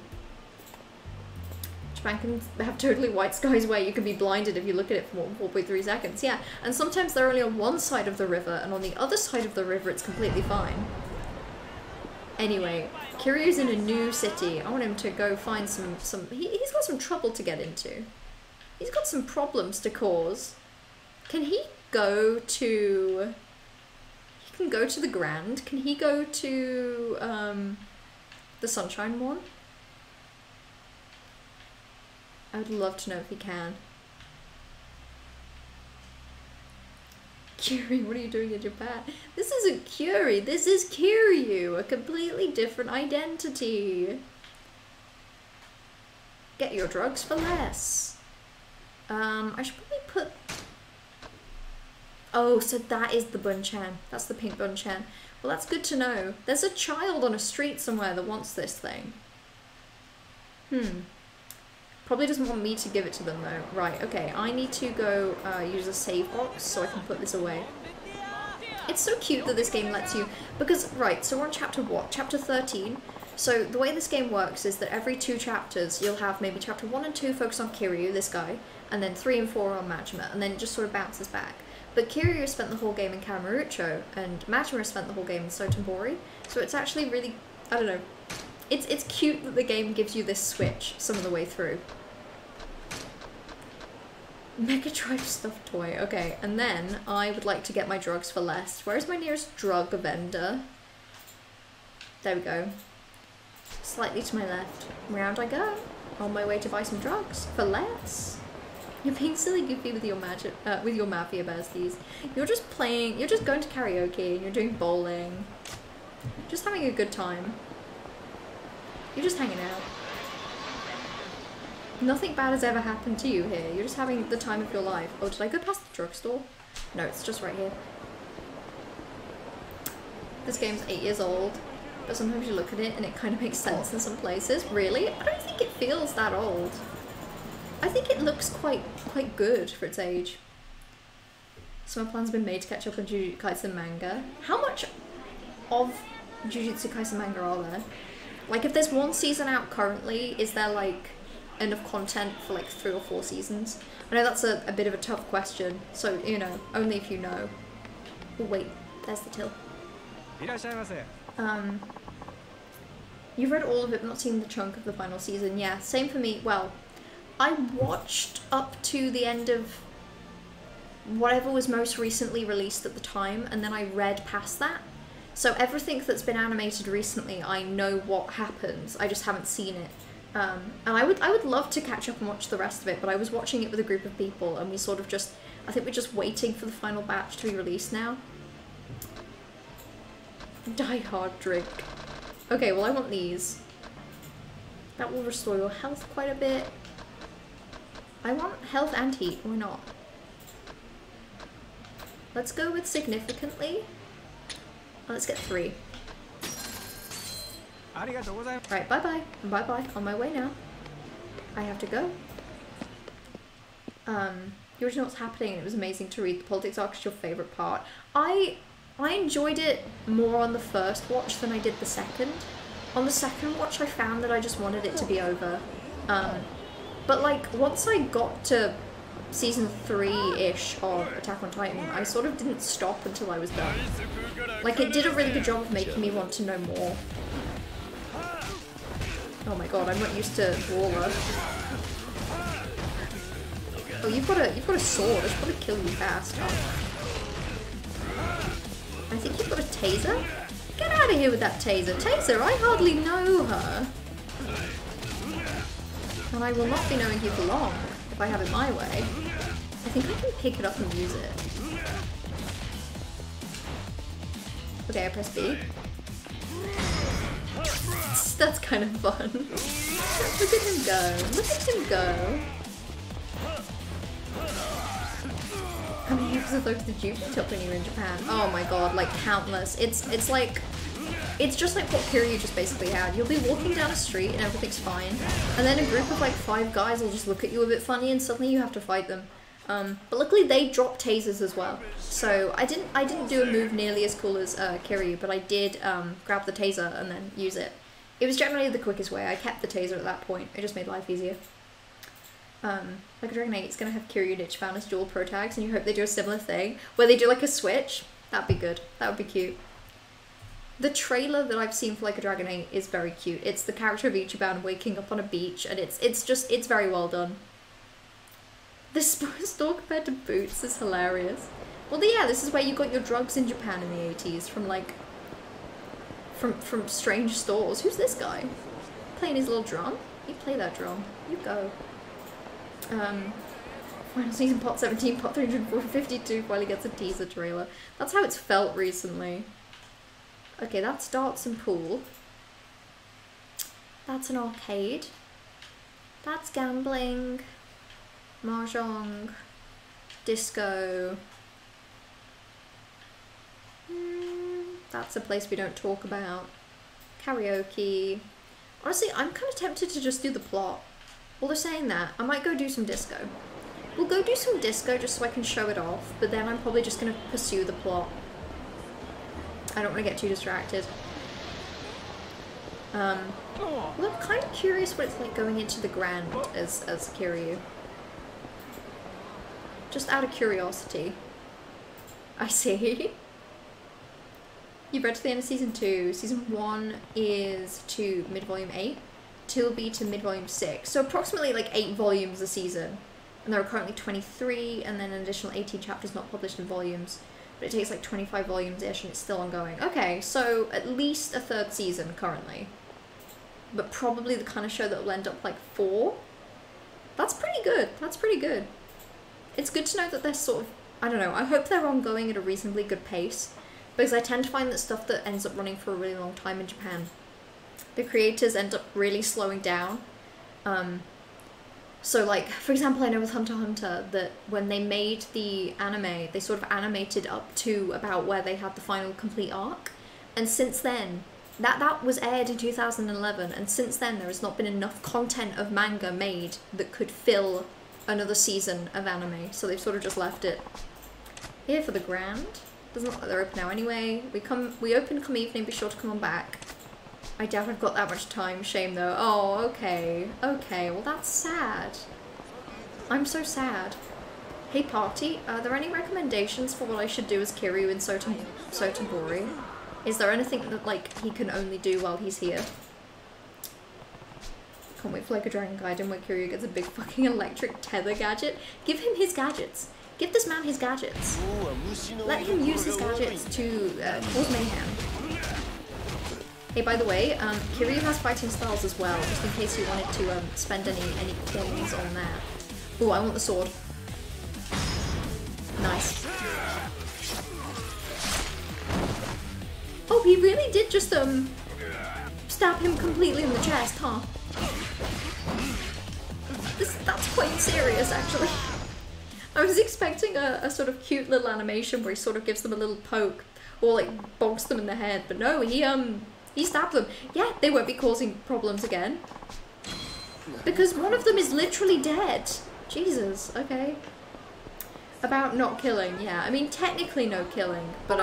Japan can have totally white skies where you can be blinded if you look at it for more than 4.3 seconds, yeah. And sometimes they're only on one side of the river, and on the other side of the river it's completely fine. Anyway, Kiryu's in a new city. I want him to go find he's got some trouble to get into. He's got some problems to cause. Can he go to... He can go to the Grand. Can he go to, the Sunshine one? I would love to know if he can. Curie, what are you doing in Japan? This isn't Curie, this is Kiryu, a completely different identity. Get your drugs for less. I should probably put... Oh, so that is the Bunchan. That's the pink Bunchan. Well, that's good to know. There's a child on a street somewhere that wants this thing. Probably doesn't want me to give it to them though. Right, okay, I need to go use a save box so I can put this away. It's so cute that this game lets you, because, right, so we're on chapter what? Chapter 13. So the way this game works is that every 2 chapters you'll have maybe chapter 1 and 2 focus on Kiryu, this guy, and then 3 and 4 on Majima, and then it just sort of bounces back. But Kiryu spent the whole game in Kamurocho, and Majima spent the whole game in Sotenbori, so it's actually really, I don't know, it's cute that the game gives you this switch some of the way through. Mega Drive stuffed toy, okay, and then I would like to get my drugs for less. Where's my nearest drug vendor? There we go. Slightly to my left. Round I go. On my way to buy some drugs for less. You're being silly goofy with your mafia besties. You're just playing, you're just going to karaoke and you're doing bowling. Just having a good time. You're just hanging out. Nothing bad has ever happened to you here. You're just having the time of your life. Oh, did I go past the drugstore? No, it's just right here. This game's 8 years old. But sometimes you look at it and it kind of makes sense in some places. Really? I don't think it feels that old. I think it looks quite good for its age. Some plans have been made to catch up on Jujutsu Kaisen manga. How much of Jujutsu Kaisen manga are there? Like, if there's 1 season out currently, is there like enough content for like 3 or 4 seasons? I know that's a bit of a tough question, so you know, only if you know. Oh wait, there's the till. You've read all of it but not seen the chunk of the final season. Yeah, same for me. Well, I watched up to the end of whatever was most recently released at the time, and then I read past that. So everything that's been animated recently, I know what happens. I just haven't seen it. And I would love to catch up and watch the rest of it, but I was watching it with a group of people, and we sort of just, I think we're just waiting for the final batch to be released now. Die hard drink. Okay, well I want these. That will restore your health quite a bit. I want health and heat, why not? Let's go with significantly. Oh, let's get 3. Right, bye-bye. Bye-bye. On my way now. I have to go. You already know what's happening, and it was amazing to read. The politics arc is your favourite part. I enjoyed it more on the first watch than I did the second. On the second watch I found that I just wanted it to be over. But like, once I got to season 3-ish of Attack on Titan, I sort of didn't stop until I was done. Like, it did a really good job of making me want to know more. Oh my god, I'm not used to Brawler. Oh, you've got a sword. I should probably kill you fast. Oh. I think you've got a taser? Get out of here with that taser. Taser, I hardly know her. And I will not be knowing you for long if I have it my way. I think I can pick it up and use it. Okay, I press B. That's kind of fun. Look at him go. Look at him go. How many episodes did you pick up when you were in Japan? Oh my god, like countless. It's like, it's just like what Kiryu just basically had. You'll be walking down a street and everything's fine, and then a group of like 5 guys will just look at you a bit funny and suddenly you have to fight them. But luckily they dropped tasers as well. So I didn't do a move nearly as cool as Kiryu, but I did grab the taser and then use it. It was generally the quickest way. I kept the taser at that point. It just made life easier. Like a Dragon 8 is going to have Kiryu and Ichiban as dual pro tags, and you hope they do a similar thing where they do like a switch. That'd be good. That would be cute. The trailer that I've seen for Like a Dragon 8 is very cute. It's the character of Ichiban waking up on a beach, and it's very well done. This store compared to Boots is hilarious. Well, yeah, this is where you got your drugs in Japan in the 80s, from like, from strange stores. Who's this guy? Playing his little drum? You play that drum. You go. Final season pot 17, pot 352 finally gets a teaser trailer. That's how it's felt recently. Okay, that's darts and pool. That's an arcade. That's gambling. Mahjong. Disco. That's a place we don't talk about. Karaoke. Honestly, I'm kind of tempted to just do the plot. Well, they're saying that. I might go do some disco. We'll go do some disco just so I can show it off, but then I'm probably just going to pursue the plot. I don't want to get too distracted. Well, I'm kind of curious what it's like going into the Grand as Kiryu. Just out of curiosity. I see. You've read to the end of season 2. Season 1 is to mid-volume 8. 2 will be to mid-volume 6. So approximately like 8 volumes a season. And there are currently 23, and then an additional 18 chapters not published in volumes. But it takes like 25 volumes-ish, and it's still ongoing. Okay, so at least a 3rd season currently. But probably the kind of show that will end up like 4. That's pretty good. That's pretty good. It's good to know that they're sort of, I don't know, I hope they're ongoing at a reasonably good pace. Because I tend to find that stuff that ends up running for a really long time in Japan, the creators end up really slowing down. So like, for example, I know with Hunter x Hunter that when they made the anime, they sort of animated up to about where they had the final complete arc. And since then, that was aired in 2011, and since then there has not been enough content of manga made that could fill another season of anime. So they've sort of just left it here for the Grand. Doesn't look like they're open now anyway. We open come evening, be sure to come on back. I doubt I've got that much time, shame though. Oh, okay. Okay, well that's sad. I'm so sad. Hey party, are there any recommendations for what I should do as Kiryu in Sotenbori? Is there anything that like he can only do while he's here? Can't wait for like a Dragon Gaiden where Kiryu gets a big fucking electric tether gadget. Give him his gadgets. Give this man his gadgets. Let him use his gadgets to cause mayhem. Hey, by the way, Kiryu has fighting styles as well, just in case you wanted to spend any coins on that. Ooh, I want the sword. Nice. Oh, he really did just stab him completely in the chest, huh? That's quite serious, actually. I was expecting a sort of cute little animation where he sort of gives them a little poke or like bonks them in the head, but no, he stabbed them. Yeah, they won't be causing problems again. Because one of them is literally dead. Jesus, okay. About not killing, yeah. I mean, technically no killing, but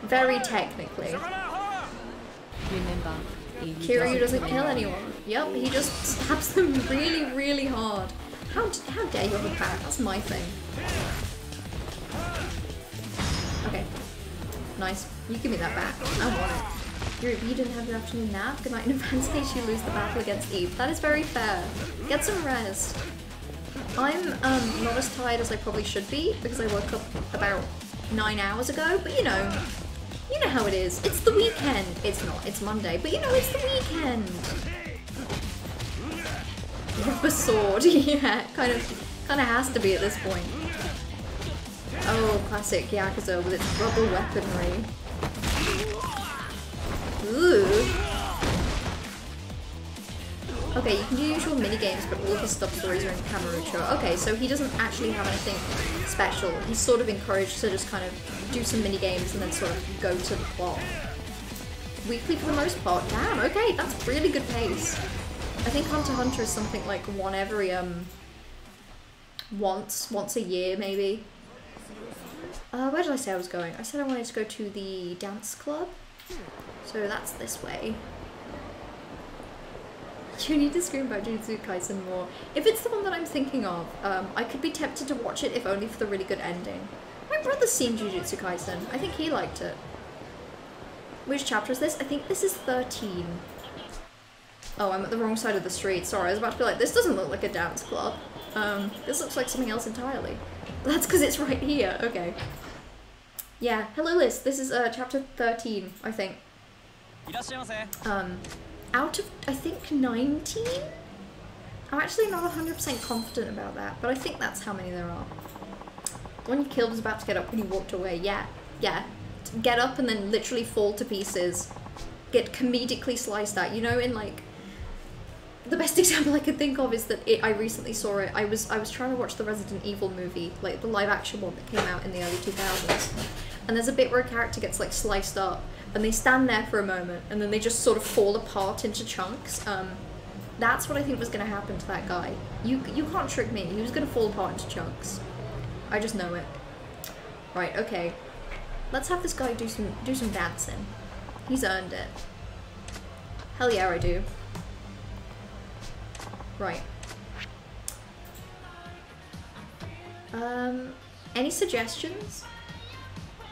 very technically. Remember, Kiryu doesn't kill anyone. Yep, he just stabs them really, really hard. How dare you have a bat? That's my thing. Okay. Nice. You give me that bat. I want it. You didn't have your afternoon nap? Good night in advance in case you lose the battle against Eve. That is very fair. Get some rest. I'm not as tired as I probably should be because I woke up about 9 hours ago, but you know how it is. It's the weekend. It's not. It's Monday, but you know it's the weekend. Rubber sword, yeah, kind of has to be at this point. Oh, classic Yakuza with its rubber weaponry. Ooh. Okay, you can do usual mini-games, but all of his sub-stories are in Kamurocho. Okay, so he doesn't actually have anything special. He's sort of encouraged to just kind of do some mini-games and then sort of go to the plot. Weekly for the most part. Damn, okay, that's really good pace. I think Hunter x Hunter is something like one every, once a year, maybe. Where did I say I was going? I said I wanted to go to the dance club. So that's this way. You need to scream about Jujutsu Kaisen more. If it's the one that I'm thinking of, I could be tempted to watch it if only for the really good ending. My brother's seen Jujutsu Kaisen. I think he liked it. Which chapter is this? I think this is 13. Oh, I'm at the wrong side of the street. Sorry, I was about to be like, this doesn't look like a dance club. This looks like something else entirely. That's because it's right here. Okay. Yeah, hello Liz. This is chapter 13, I think. Out of, I think, 19? I'm actually not 100% confident about that, but I think that's how many there are. The one you killed was about to get up when you walked away. Yeah, yeah. Get up and then literally fall to pieces. Get comedically sliced at. You know, in like... The best example I could think of is that I recently saw it. I was trying to watch the Resident Evil movie, like the live action one that came out in the early 2000s. And there's a bit where a character gets like sliced up and they stand there for a moment and then they just sort of fall apart into chunks. That's what I think was going to happen to that guy. You can't trick me. He was going to fall apart into chunks. I just know it. Right, okay. Let's have this guy do some dancing. He's earned it. Hell yeah, I do. Right. Any suggestions?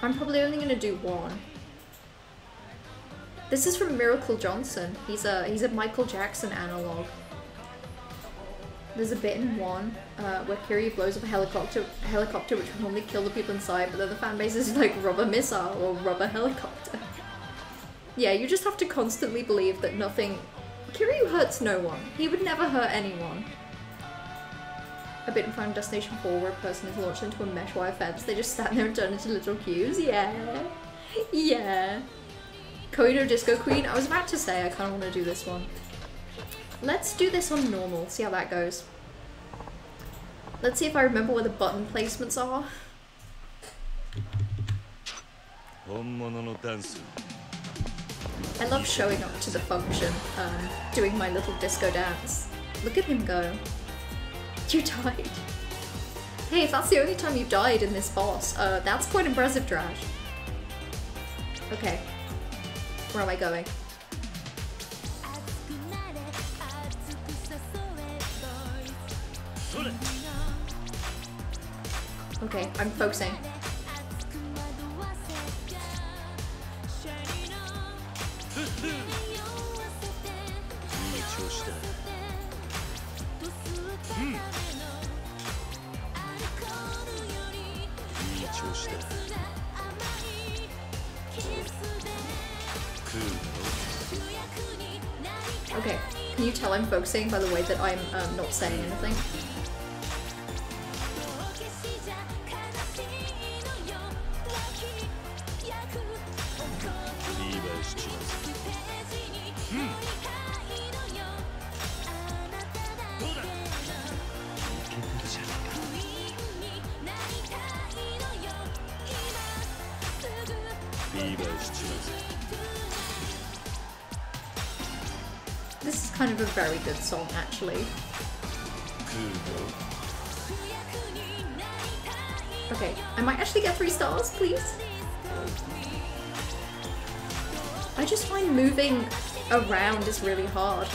I'm probably only gonna do one. This is from Miracle Johnson. He's a Michael Jackson analog. There's a bit in one where Kiryu blows up a helicopter which would normally kill the people inside, but then the fan base is like rubber missile or rubber helicopter. Yeah, you just have to constantly believe that nothing... Kiryu hurts no one. He would never hurt anyone. A bit in Final Destination 4 where a person is launched into a mesh wire fence. They just stand there and turn into little cubes. Yeah. Yeah. Koido Disco Queen. I was about to say I kind of want to do this one. Let's do this on normal. See how that goes. Let's see if I remember where the button placements are. I love showing up to the function, doing my little disco dance. Look at him go. You died. Hey, if that's the only time you died in this boss, that's quite impressive, Trash. Okay. Where am I going? Okay, I'm focusing. Okay, can you tell I'm focusing by the way that I'm not saying anything? This is kind of a very good song, actually. Okay, I might actually get 3 stars, please. I just find moving around is really hard.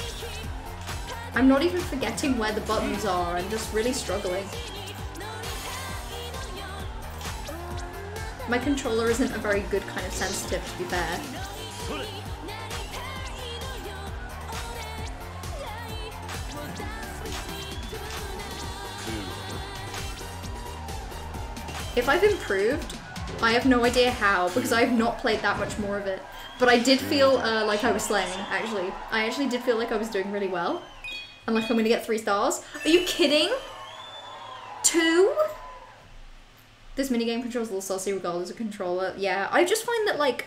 I'm not even forgetting where the buttons are, I'm just really struggling. My controller isn't a very good kind of sensitive, to be fair. If I've improved, I have no idea how, because I have not played that much more of it. But I did feel like I was slaying, actually. I actually did feel like I was doing really well. And like I'm gonna get 3 stars. Are you kidding? 2? This minigame controls a little saucy regardless of controller. Yeah, I just find that like...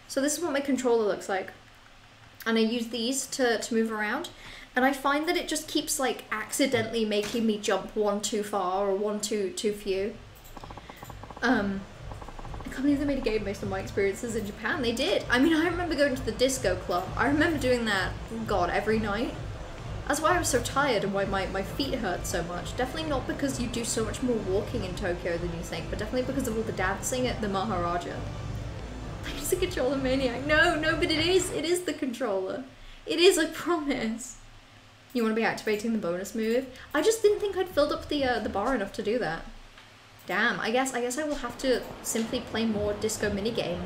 So this is what my controller looks like. And I use these to move around. And I find that it just keeps like accidentally making me jump one too far or one too few. I can't believe they made a game based on my experiences in Japan. They did. I mean, I remember going to the disco club. I remember doing that, God, every night. That's why I was so tired and why my feet hurt so much. Definitely not because you do so much more walking in Tokyo than you think, but definitely because of all the dancing at the Maharaja. It's a controller maniac. No, but it is. It is the controller. It is, I promise. You want to be activating the bonus move? I just didn't think I'd filled up the bar enough to do that. Damn, I guess I will have to simply play more disco minigame.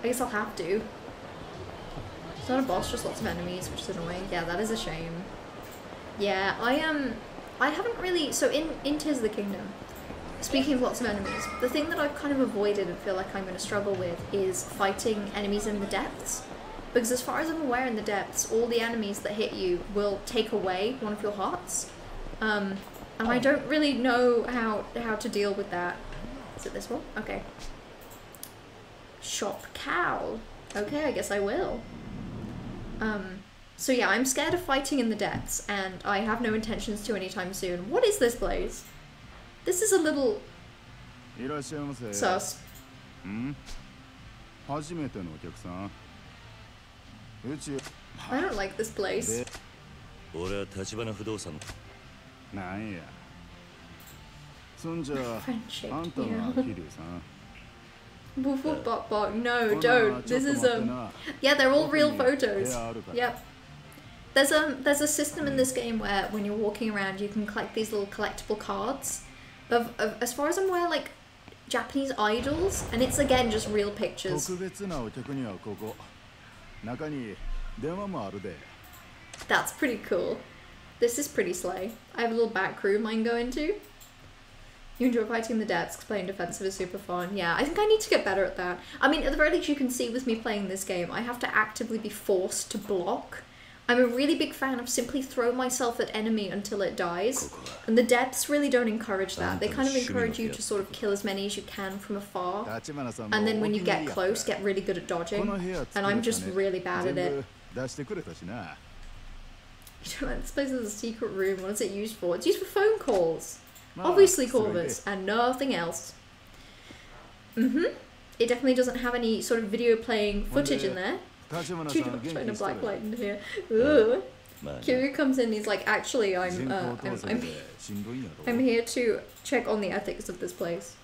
I guess I'll have to. It's not a boss, just lots of enemies, which is annoying. Yeah, that is a shame. Yeah, I haven't really... So in Tis the Kingdom, speaking of lots of enemies, the thing that I've kind of avoided and feel like I'm going to struggle with is fighting enemies in the depths. Because as far as I'm aware in the depths, all the enemies that hit you will take away one of your hearts. And I don't really know how to deal with that. Is it this one? Okay. Shop cow. Okay, I guess I will. So yeah, I'm scared of fighting in the depths, and I have no intentions to anytime soon. What is this place? This is a little... sus. I don't like this place. Friendship, yeah. Woof woof bok bok. No, don't. This is yeah, they're all real photos. Yep. there's a system in this game where when you're walking around you can collect these little collectible cards of as far as I'm aware, like Japanese idols, and it's again just real pictures. That's pretty cool. This is pretty slay. I have a little back room I can go into. You enjoy fighting the depths, playing defensive is super fun. Yeah, I think I need to get better at that. I mean, at the very least you can see with me playing this game, I have to actively be forced to block. I'm a really big fan of simply throw myself at enemy until it dies. And the depths really don't encourage that. They kind of encourage you to sort of kill as many as you can from afar. And then when you get close, get really good at dodging. And I'm just really bad at it. This place is a secret room. What is it used for? It's used for phone calls. Obviously Corvus, and nothing else. It definitely doesn't have any sort of video playing footage in there. Trying to black light in here. Ooh. Kiryu comes in, he's like, actually, I'm here to check on the ethics of this place.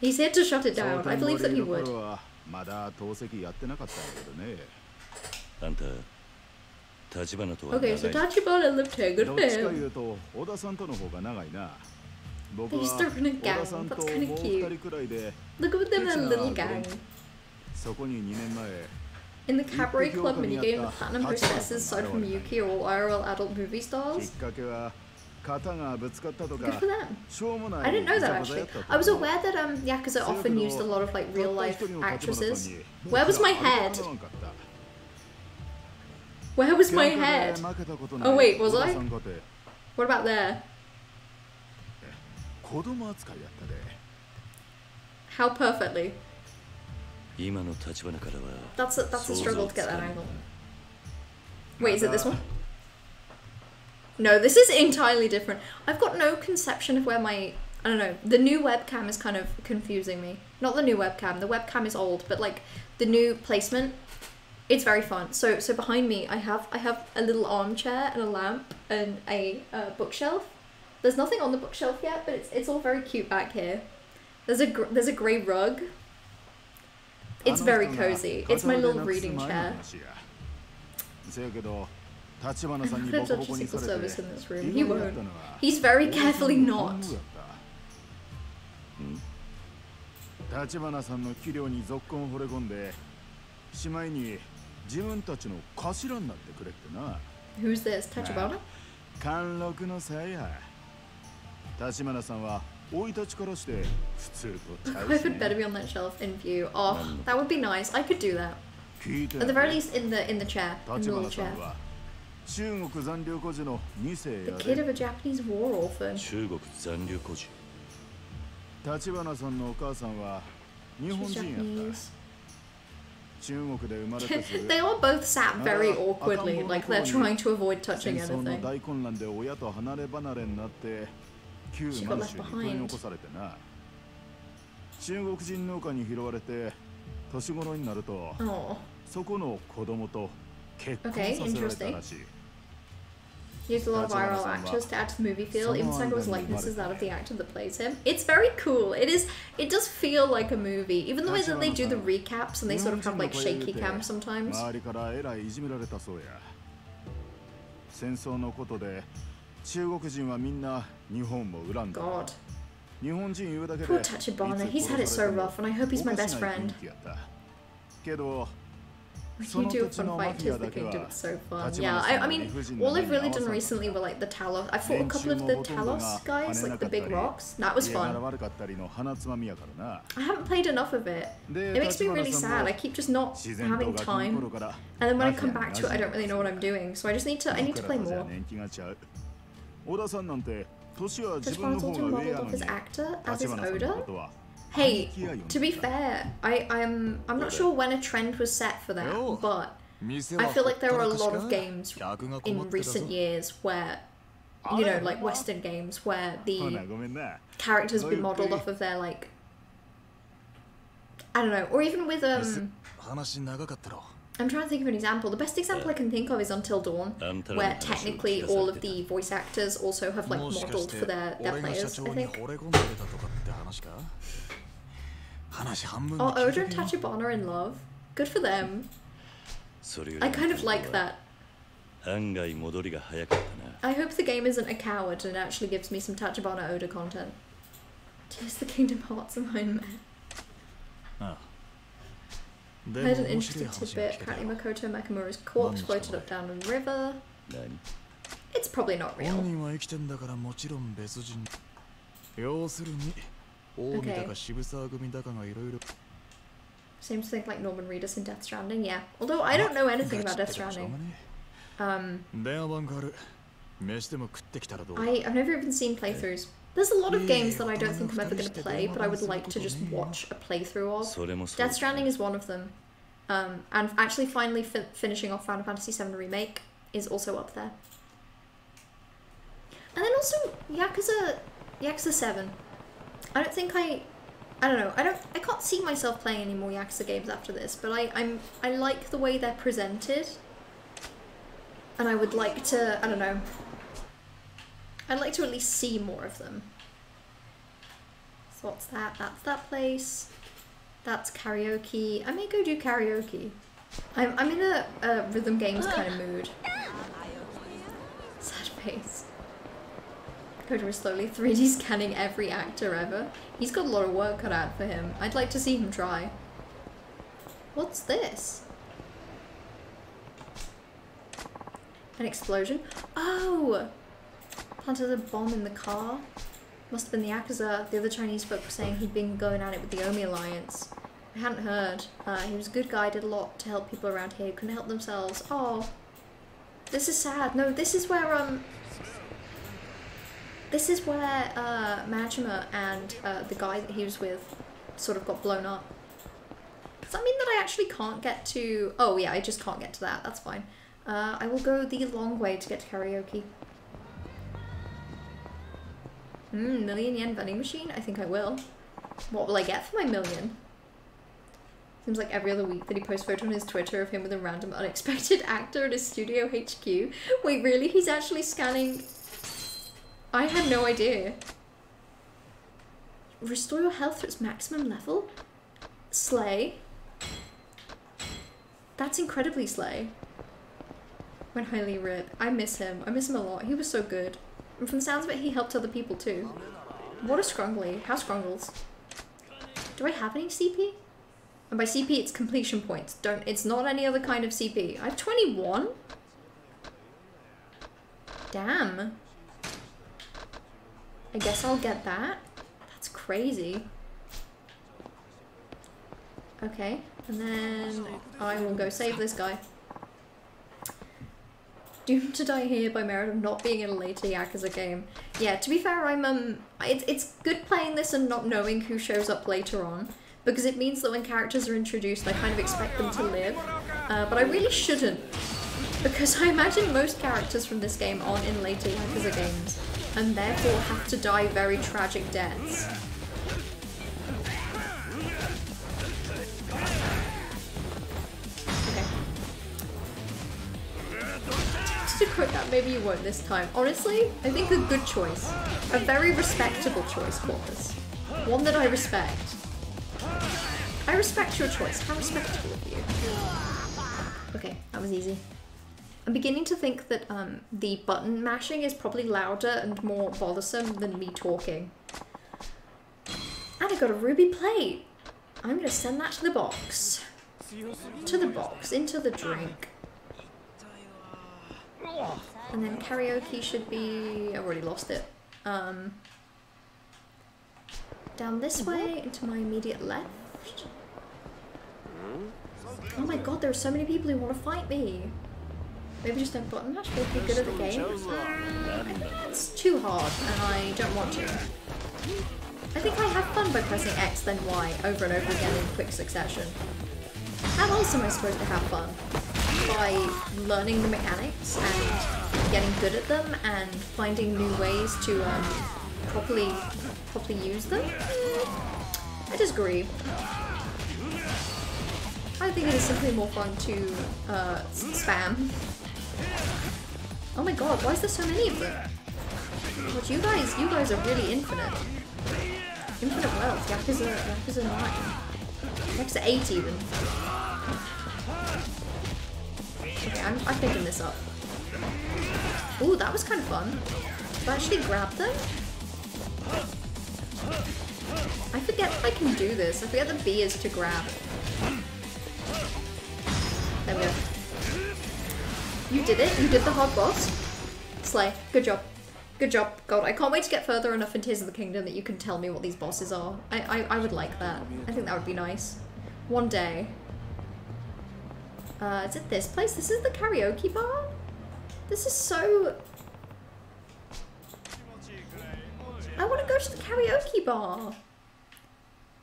He's here to shut it down. I believe that he would. Okay, so Tachibana lived here. Good for him. He's throwing a gang. That's kind of cute. Look at them in a little gang. In the Cabaret Club minigame, the platinum hostesses, aside from Yuki, are all IRL adult movie stars. Good for them. I didn't know that actually. I was aware that Yakuza often used a lot of like real life actresses. Where was my head? Where was my head? Oh wait, was I? What about there? How perfectly? That's a struggle to get that angle. Wait, is it this one? No, this is entirely different. I've got no conception of where my... I don't know. The new webcam is kind of confusing me. Not the new webcam. The webcam is old, but like the new placement, it's very fun. So behind me, I have a little armchair and a lamp and a bookshelf. There's nothing on the bookshelf yet, but it's all very cute back here. There's a grey rug. It's very cozy. It's my little reading chair. I'm not gonna touch a Secret Service in this room. He won't. He's very carefully not. Who's this? Tachibana? Private better be on that shelf in view. Oh, that would be nice. I could do that. At the very least in the chair. In the little chair. The kid of a Japanese war orphan. She's Japanese. They all both sat very awkwardly, like they're trying to avoid touching anything. She got left behind. Oh. Okay, interesting. Used a lot of IRL actors to add to the movie feel. Even Saga's likeness is that of the actor that plays him. It's very cool. It does feel like a movie. Even the way that they do the recaps and they sort of have like shaky cam sometimes. God. Poor Tachibana, he's had it so rough and I hope he's my best friend. You do a fun fight, Tis the Kingdom, it's so fun. Yeah, I mean, all I've really done recently were like the Talos. I fought a couple of the Talos guys, like the big rocks. That was fun. I haven't played enough of it. It makes me really sad. I keep just not having time. And then when I come back to it, I don't really know what I'm doing. So I need to play more. Tachibana's also modeled off his actor, as is Oda. Hey, to be fair, I'm not sure when a trend was set for that, but I feel like there are a lot of games in recent years where, you know, like Western games, where the characters have been modelled off of their, like, I don't know, or even with, I'm trying to think of an example. The best example I can think of is Until Dawn, where technically all of the voice actors also have, like, modelled for their players, I think. Oh, Oda and Tachibana are in love. Good for them. I kind of like that. I hope the game isn't a coward and actually gives me some Tachibana Oda content. Tears the Kingdom Hearts of Iron Man. I had an interesting tidbit. Apparently Makoto Makamura's corpse floated up down the river. It's probably not real. Okay. Seems to think like Norman Reedus in Death Stranding, yeah. Although I don't know anything about Death Stranding. I've never even seen playthroughs. There's a lot of games that I don't think I'm ever going to play, but I would like to just watch a playthrough of. Death Stranding is one of them. And actually finally finishing off Final Fantasy VII Remake is also up there. And then also Yakuza 7. I don't think I don't know. I can't see myself playing any more Yakuza games after this, but I like the way they're presented. And I would like to, I don't know. I'd like to at least see more of them. So what's that? That's that place. That's karaoke. I may go do karaoke. I'm in a rhythm games kind of mood. Sad face. Go to slowly 3D scanning every actor ever. He's got a lot of work cut out for him. I'd like to see him try. What's this? An explosion? Oh! Planted a bomb in the car. Must have been the Yakuza. The other Chinese folk were saying he'd been going at it with the Omi Alliance. I hadn't heard. He was a good guy, did a lot to help people around here who couldn't help themselves. Oh. This is sad. No, this is where, Majima and the guy that he was with sort of got blown up. Does that mean that I actually can't get to... Oh yeah, I just can't get to that. That's fine. I will go the long way to get to karaoke. Million yen vending machine? I think I will. What will I get for my million? Seems like every other week that he posts photo on his Twitter of him with a random unexpected actor at his studio HQ. Wait, really? He's actually scanning... I had no idea. Restore your health to its maximum level? Slay. That's incredibly slay. When highly rip. I miss him. I miss him a lot. He was so good. And from the sounds of it, he helped other people too. What a scrungly. How scrungles? Do I have any CP? And by CP, it's completion points. It's not any other kind of CP. I have 21? Damn. I guess I'll get that. That's crazy. Okay, and then I will go save this guy. Doomed to die here by merit of not being in a later Yakuza game. Yeah, to be fair, it's good playing this and not knowing who shows up later on, because it means that when characters are introduced, I kind of expect them to live. But I really shouldn't, because I imagine most characters from this game aren't in later Yakuza games, and therefore have to die very tragic deaths. Okay. Just to quote that, maybe you won't this time. Honestly, I think a good choice. A very respectable choice, Corpus. One that I respect. I respect your choice. How respectable of you. Okay, that was easy. I'm beginning to think that the button mashing is probably louder and more bothersome than me talking. And I got a ruby plate! I'm gonna send that to the box. To the box, into the drink. And then karaoke should be... I've already lost it. Down this way, into my immediate left. Oh my god, there are so many people who want to fight me. Maybe just don't button mash, maybe be good at the game. I think that's too hard, and I don't want to. I think I have fun by pressing X then Y over and over again in quick succession. How else am I supposed to have fun? By learning the mechanics and getting good at them and finding new ways to properly use them? I disagree. I think it is simply more fun to spam. Oh my god, why is there so many of them? But you guys are really infinite. Infinite wealth. Yakuza 9. Yakuza 8 even. Okay, I'm picking this up. Ooh, that was kind of fun. Did I actually grab them? I forget if I can do this. I forget the B is to grab. There we go. You did it. You did the hard boss. Slay. Good job. Good job. God, I can't wait to get further enough in Tears of the Kingdom that you can tell me what these bosses are. I would like that. I think that would be nice. One day. Is it this place? This is the karaoke bar? This is so... I want to go to the karaoke bar.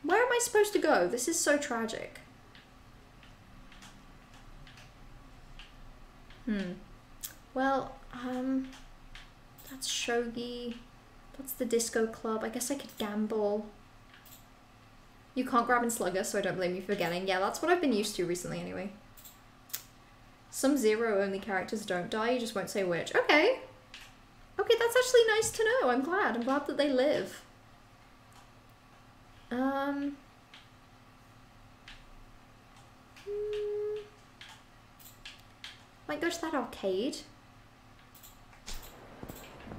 Where am I supposed to go? This is so tragic. Well, that's shogi. That's the disco club. I guess I could gamble. You can't grab in Slugger, so I don't blame you for getting. Yeah, that's what I've been used to recently anyway. Some Zero-only characters don't die, you just won't say which. Okay. Okay, that's actually nice to know. I'm glad. I'm glad that they live. Might go to that arcade.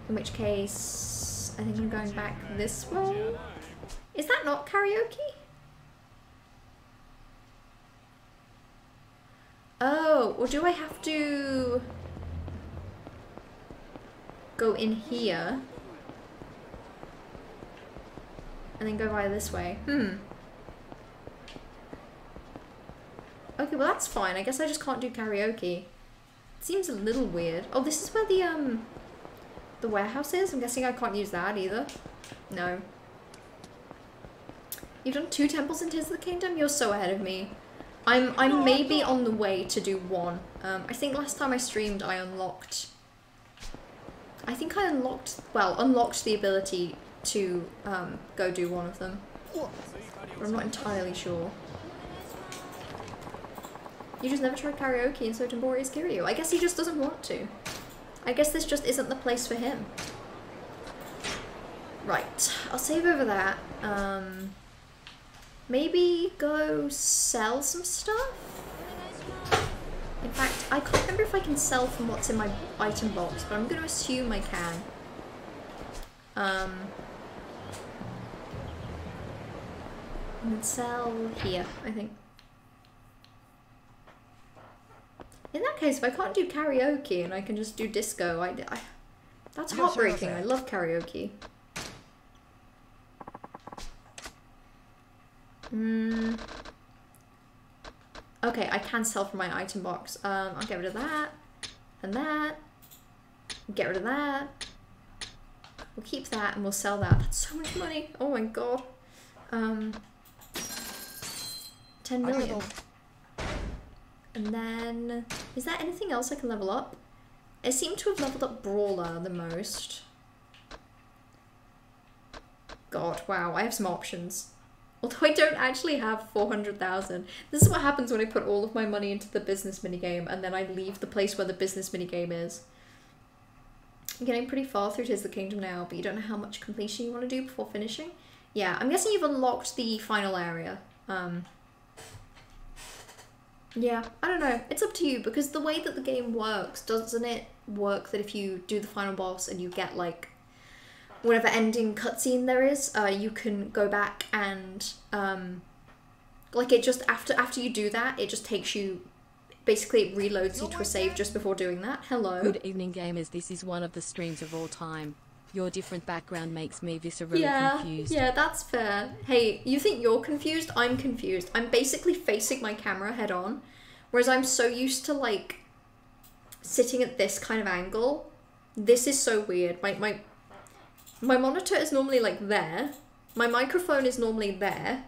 In which case, I think I'm going back this way. Is that not karaoke? Oh, or do I have to go in here and then go via this way? Okay, well that's fine. I guess I just can't do karaoke. It seems a little weird. Oh, this is where the warehouse is? I'm guessing I can't use that either. No. You've done 2 temples in Tears of the Kingdom? You're so ahead of me. I'm maybe on the way to do 1. I think last time I streamed I unlocked... I think I unlocked the ability to go do 1 of them. But I'm not entirely sure. You just never tried karaoke and so Tambori is Kiryu. I guess he just doesn't want to. I guess this just isn't the place for him. Right, I'll save over that. Maybe go sell some stuff? In fact, I can't remember if I can sell from what's in my item box, but I'm going to assume I can. And then sell here, I think. In that case, if I can't do karaoke and I can just do disco, that's heartbreaking. I love karaoke. Okay, I can sell from my item box. I'll get rid of that. And that. Get rid of that. We'll keep that and we'll sell that. That's so much money. Oh my god. 10 million. And then... Is there anything else I can level up? I seem to have leveled up Brawler the most. God, wow, I have some options. Although I don't actually have 400,000. This is what happens when I put all of my money into the business minigame and then I leave the place where the business minigame is. I'm getting pretty far through Tears of the Kingdom now, but you don't know how much completion you want to do before finishing? Yeah, I'm guessing you've unlocked the final area. Yeah, I don't know. It's up to you, because the way that the game works, doesn't it work that if you do the final boss and you get, like, whatever ending cutscene there is, you can go back and, like, it just, after you do that, it just takes you, basically it reloads you to a save just before doing that. Hello. Good evening, gamers. This is one of the streams of all time. Your different background makes me viscerally confused. Yeah, that's fair. Hey, you think you're confused? I'm confused. I'm basically facing my camera head on, whereas I'm so used to, like, sitting at this kind of angle. This is so weird. My monitor is normally, like, there. My microphone is normally there.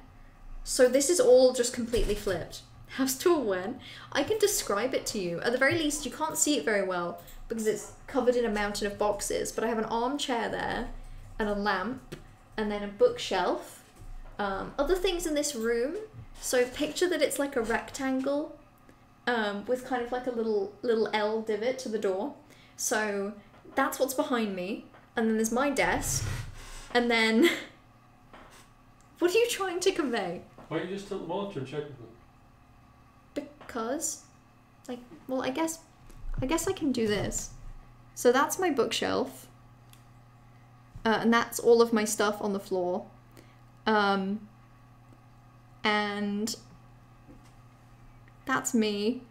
So this is all just completely flipped. As to when? I can describe it to you. At the very least, you can't see it very well, because it's covered in a mountain of boxes, but I have an armchair there, and a lamp, and then a bookshelf. Other things in this room, so picture that it's like a rectangle, with kind of like a little L divot to the door. So that's what's behind me, and then there's my desk, and then... What are you trying to convey? Why don't you just tilt the monitor and check them? Because, like, well, I guess I can do this. So that's my bookshelf. And that's all of my stuff on the floor. And that's me.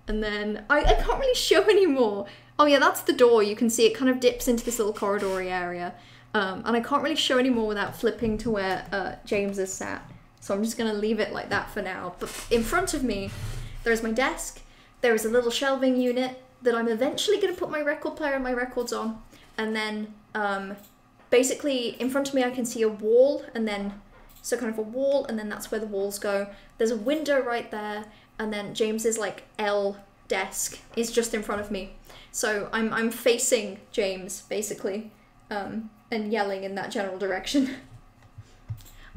And then I can't really show anymore. Oh yeah, that's the door. You can see it kind of dips into this little corridory area. And I can't really show anymore without flipping to where James is sat. So I'm just gonna leave it like that for now. But in front of me, there's my desk. There is a little shelving unit that I'm eventually gonna put my record player and my records on. And then basically in front of me I can see a wall, and then so kind of a wall, and then that's where the walls go. There's a window right there, and then James's like L desk is just in front of me. So I'm facing James basically, and yelling in that general direction.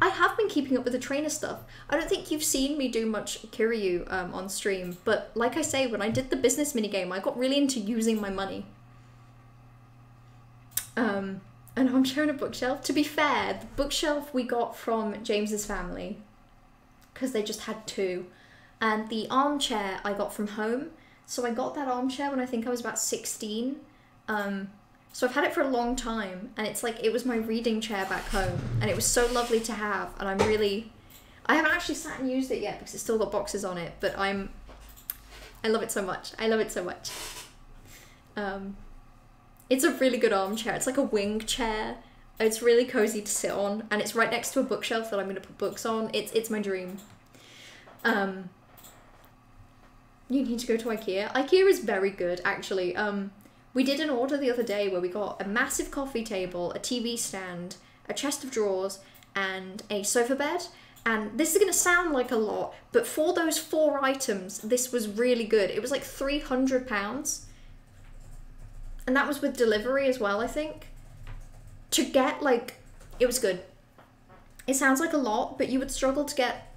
I have been keeping up with the trainer stuff. I don't think you've seen me do much Kiryu on stream, but like I say, when I did the business minigame, I got really into using my money. And I'm showing a bookshelf. To be fair, the bookshelf we got from James's family, because they just had two. And the armchair I got from home. So I got that armchair when I think I was about 16. So I've had it for a long time, and it's like, it was my reading chair back home, and it was so lovely to have, and I haven't actually sat and used it yet because it's still got boxes on it, but I love it so much. I love it so much. It's a really good armchair. It's like a wing chair. It's really cozy to sit on, and it's right next to a bookshelf that I'm going to put books on. It's my dream. You need to go to IKEA. IKEA is very good, actually. We did an order the other day where we got a massive coffee table, a TV stand, a chest of drawers, and a sofa bed. And this is going to sound like a lot, but for those 4 items, this was really good. It was like £300. And that was with delivery as well, I think. To get, like, it was good. It sounds like a lot, but you would struggle to get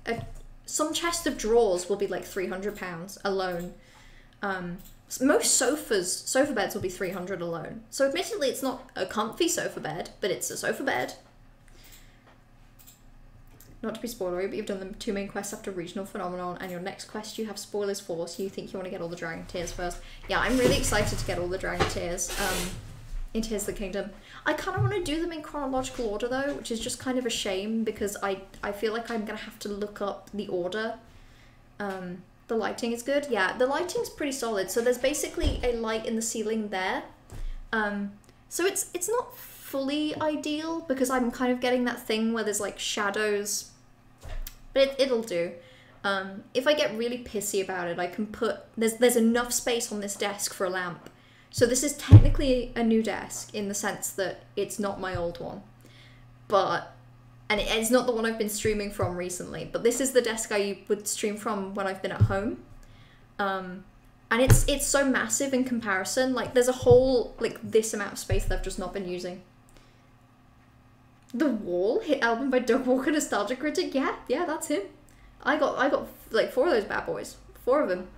some chest of drawers will be like £300 alone. Most sofa beds will be $300 alone. So admittedly, it's not a comfy sofa bed, but it's a sofa bed. Not to be spoilery, but you've done the 2 main quests after Regional Phenomenon, and your next quest you have spoilers for, so you think you want to get all the Dragon Tears first. Yeah, I'm really excited to get all the Dragon Tears in Tears of the Kingdom. I kind of want to do them in chronological order though, which is just kind of a shame because I feel like I'm going to have to look up the order. The lighting is good. Yeah, the lighting's pretty solid. So there's basically a light in the ceiling there. So it's not fully ideal because I'm kind of getting that thing where there's like shadows, but it'll do. If I get really pissy about it, I can put, there's enough space on this desk for a lamp. So this is technically a new desk in the sense that it's not my old one, and it's not the one I've been streaming from recently, but this is the desk I would stream from when I've been at home. And it's so massive in comparison. Like there's a whole, like this amount of space that I've just not been using. The Wall hit album by Doug Walker, Nostalgia Critic. Yeah, that's him. I got like 4 of those bad boys. 4 of them.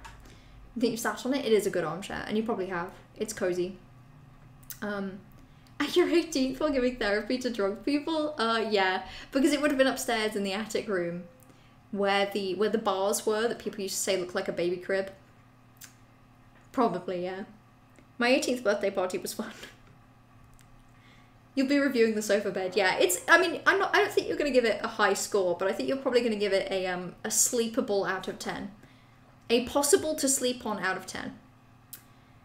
I think you sat on it. It is a good armchair, and you probably have. It's cozy. At your 18th while giving therapy to drunk people? Yeah, because it would have been upstairs in the attic room where the bars were that people used to say looked like a baby crib. Probably, yeah. My 18th birthday party was fun. You'll be reviewing the sofa bed. Yeah, I don't think you're going to give it a high score, but I think you're probably going to give it a sleepable out of 10. A possible to sleep on out of 10.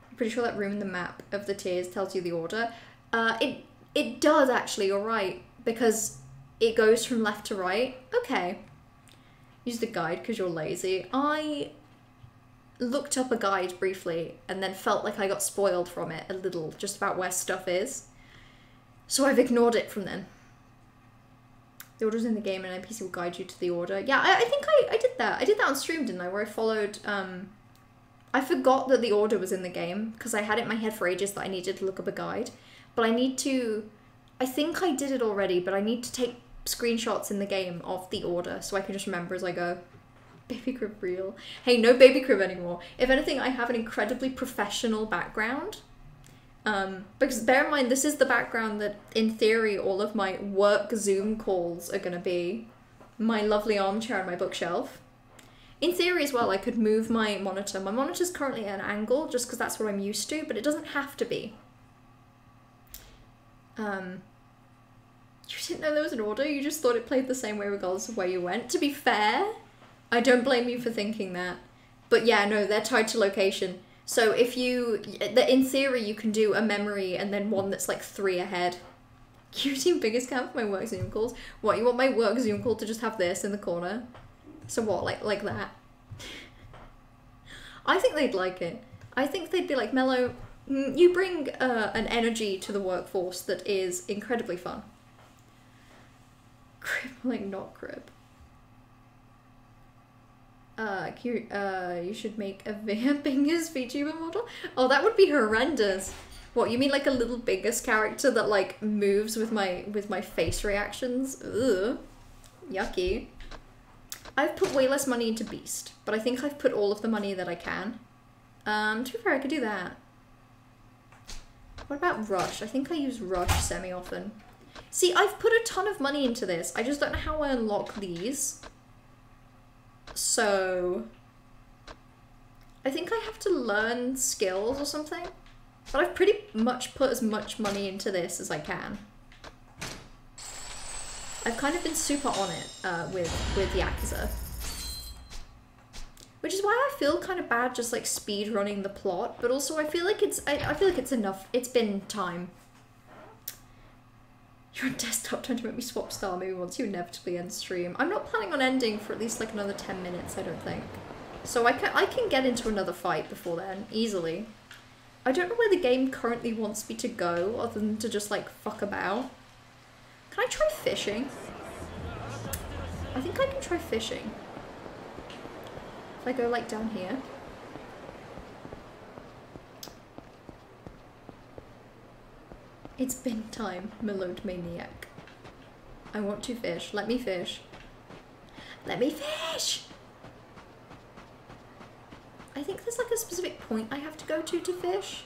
I'm pretty sure that room in the map of the tiers tells you the order. It does actually, you're right, because it goes from left to right. Okay. Use the guide because you're lazy. I looked up a guide briefly and then felt like I got spoiled from it a little, just about where stuff is. So I've ignored it from then. The order's in the game and NPC will guide you to the order. Yeah, I think I did that. I did that on stream, didn't I? Where I followed, I forgot that the order was in the game because I had it in my head for ages that I needed to look up a guide. But I think I did it already, but I need to take screenshots in the game of the order so I can just remember as I go. Baby crib real. Hey, no baby crib anymore. If anything, I have an incredibly professional background. Because bear in mind, this is the background that, in theory, all of my work Zoom calls are going to be. My lovely armchair and my bookshelf. In theory as well, I could move my monitor. My monitor's currently at an angle just because that's what I'm used to, but it doesn't have to be. You didn't know there was an order? You just thought it played the same way regardless of where you went? To be fair, I don't blame you for thinking that. But yeah, no, they're tied to location. So if you, in theory, you can do a memory and then one that's like 3 ahead. Cutie biggest camp for my work Zoom calls. What, you want my work Zoom call to just have this in the corner? So what, like that? I think they'd like it. I think they'd be like, Mello, you bring an energy to the workforce that is incredibly fun. Crippling, not crib. You should make a Bingus VTuber model? Oh, that would be horrendous. What, you mean like a little Bingus character that like moves with my face reactions? Ugh. Yucky. I've put way less money into Beast, but I think I've put all of the money that I can. To be fair, I could do that. What about Rush? I think I use Rush semi-often. See, I've put a ton of money into this. I just don't know how I unlock these. So I think I have to learn skills or something. But I've pretty much put as much money into this as I can. I've kind of been super on it with Yakuza. Which is why I feel kind of bad just like speed running the plot, but also I feel like I feel like it's enough. It's been time. You're on desktop trying to make me swap Star maybe once you inevitably end stream. I'm not planning on ending for at least like another 10 minutes, I don't think. So I can get into another fight before then, easily. I don't know where the game currently wants me to go, other than to just like fuck about. Can I try fishing? I think I can try fishing. If I go like down here. It's been time, Melode Maniac. I want to fish. Let me fish. Let me fish! I think there's like a specific point I have to go to fish.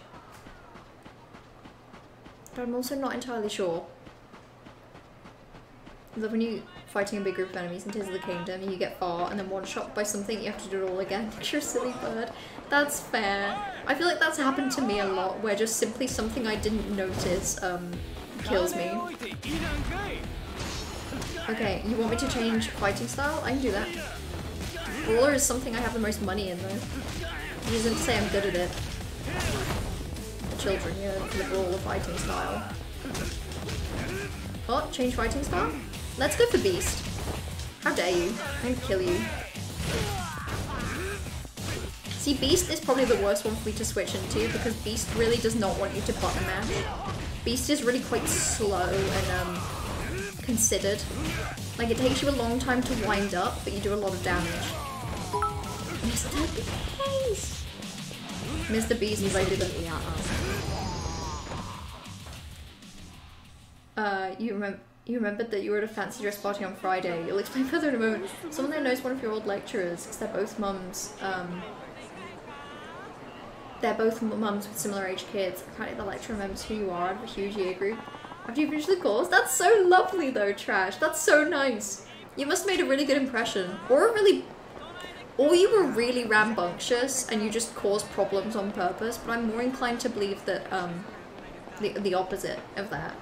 But I'm also not entirely sure. That when you fighting a big group of enemies in Tears of the Kingdom, you get far and then one shot by something, you have to do it all again. You're a silly bird. That's fair. I feel like that's happened to me a lot, where just simply something I didn't notice kills me. Okay, you want me to change fighting style? I can do that. Brawler is something I have the most money in though. It isn't to say I'm good at it. Children, yeah, for the brawler fighting style. Oh, change fighting style? Let's go for Beast. How dare you? I'm gonna kill you. See, Beast is probably the worst one for me to switch into because Beast really does not want you to button mash. Beast is really quite slow and considered. Like, it takes you a long time to wind up, but you do a lot of damage. Mr. Beast! Mr. Beast is like the You remembered that you were at a fancy dress party on Friday. You'll explain further in a moment. Someone there knows one of your old lecturers, because they're both mums. They're both mums with similar age kids. Apparently the lecturer remembers who you are out of a huge year group. After you finish the course? That's so lovely though, Trash. That's so nice. You must have made a really good impression. Or you were really rambunctious and you just caused problems on purpose, but I'm more inclined to believe that, the opposite of that.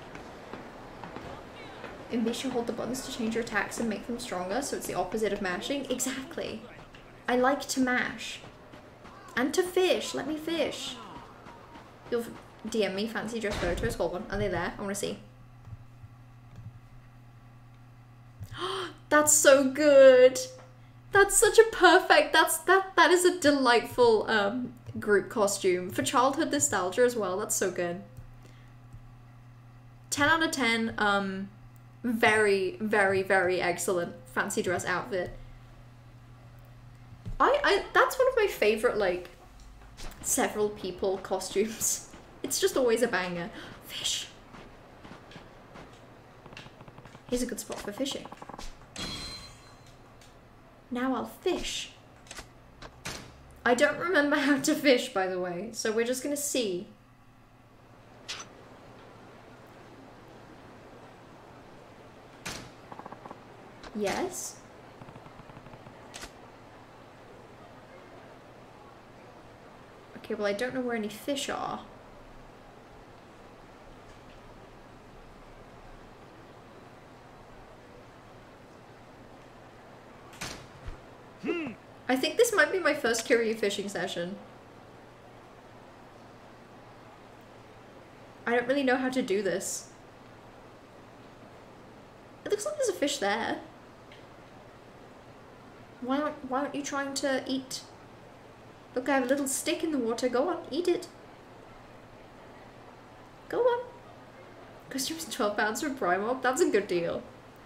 It makes you hold the buttons to change your attacks and make them stronger, so it's the opposite of mashing. Exactly. I like to mash. And to fish. Let me fish. You'll DM me fancy dress photos. Hold on. Are they there? I want to see. That's so good. That's such a perfect... That is a delightful group costume. For childhood nostalgia as well. That's so good. 10 out of 10. Very, very, very excellent fancy dress outfit. That's one of my favorite, like, several people costumes. It's just always a banger. Fish. Here's a good spot for fishing. Now I'll fish. I don't remember how to fish, by the way, so we're just gonna see. Yes. Okay, well I don't know where any fish are. I think this might be my first Kiryu fishing session. I don't really know how to do this. It looks like there's a fish there. Why aren't you trying to eat? Look, I have a little stick in the water. Go on, eat it. Go on. Costumes £12 for Primark. That's a good deal.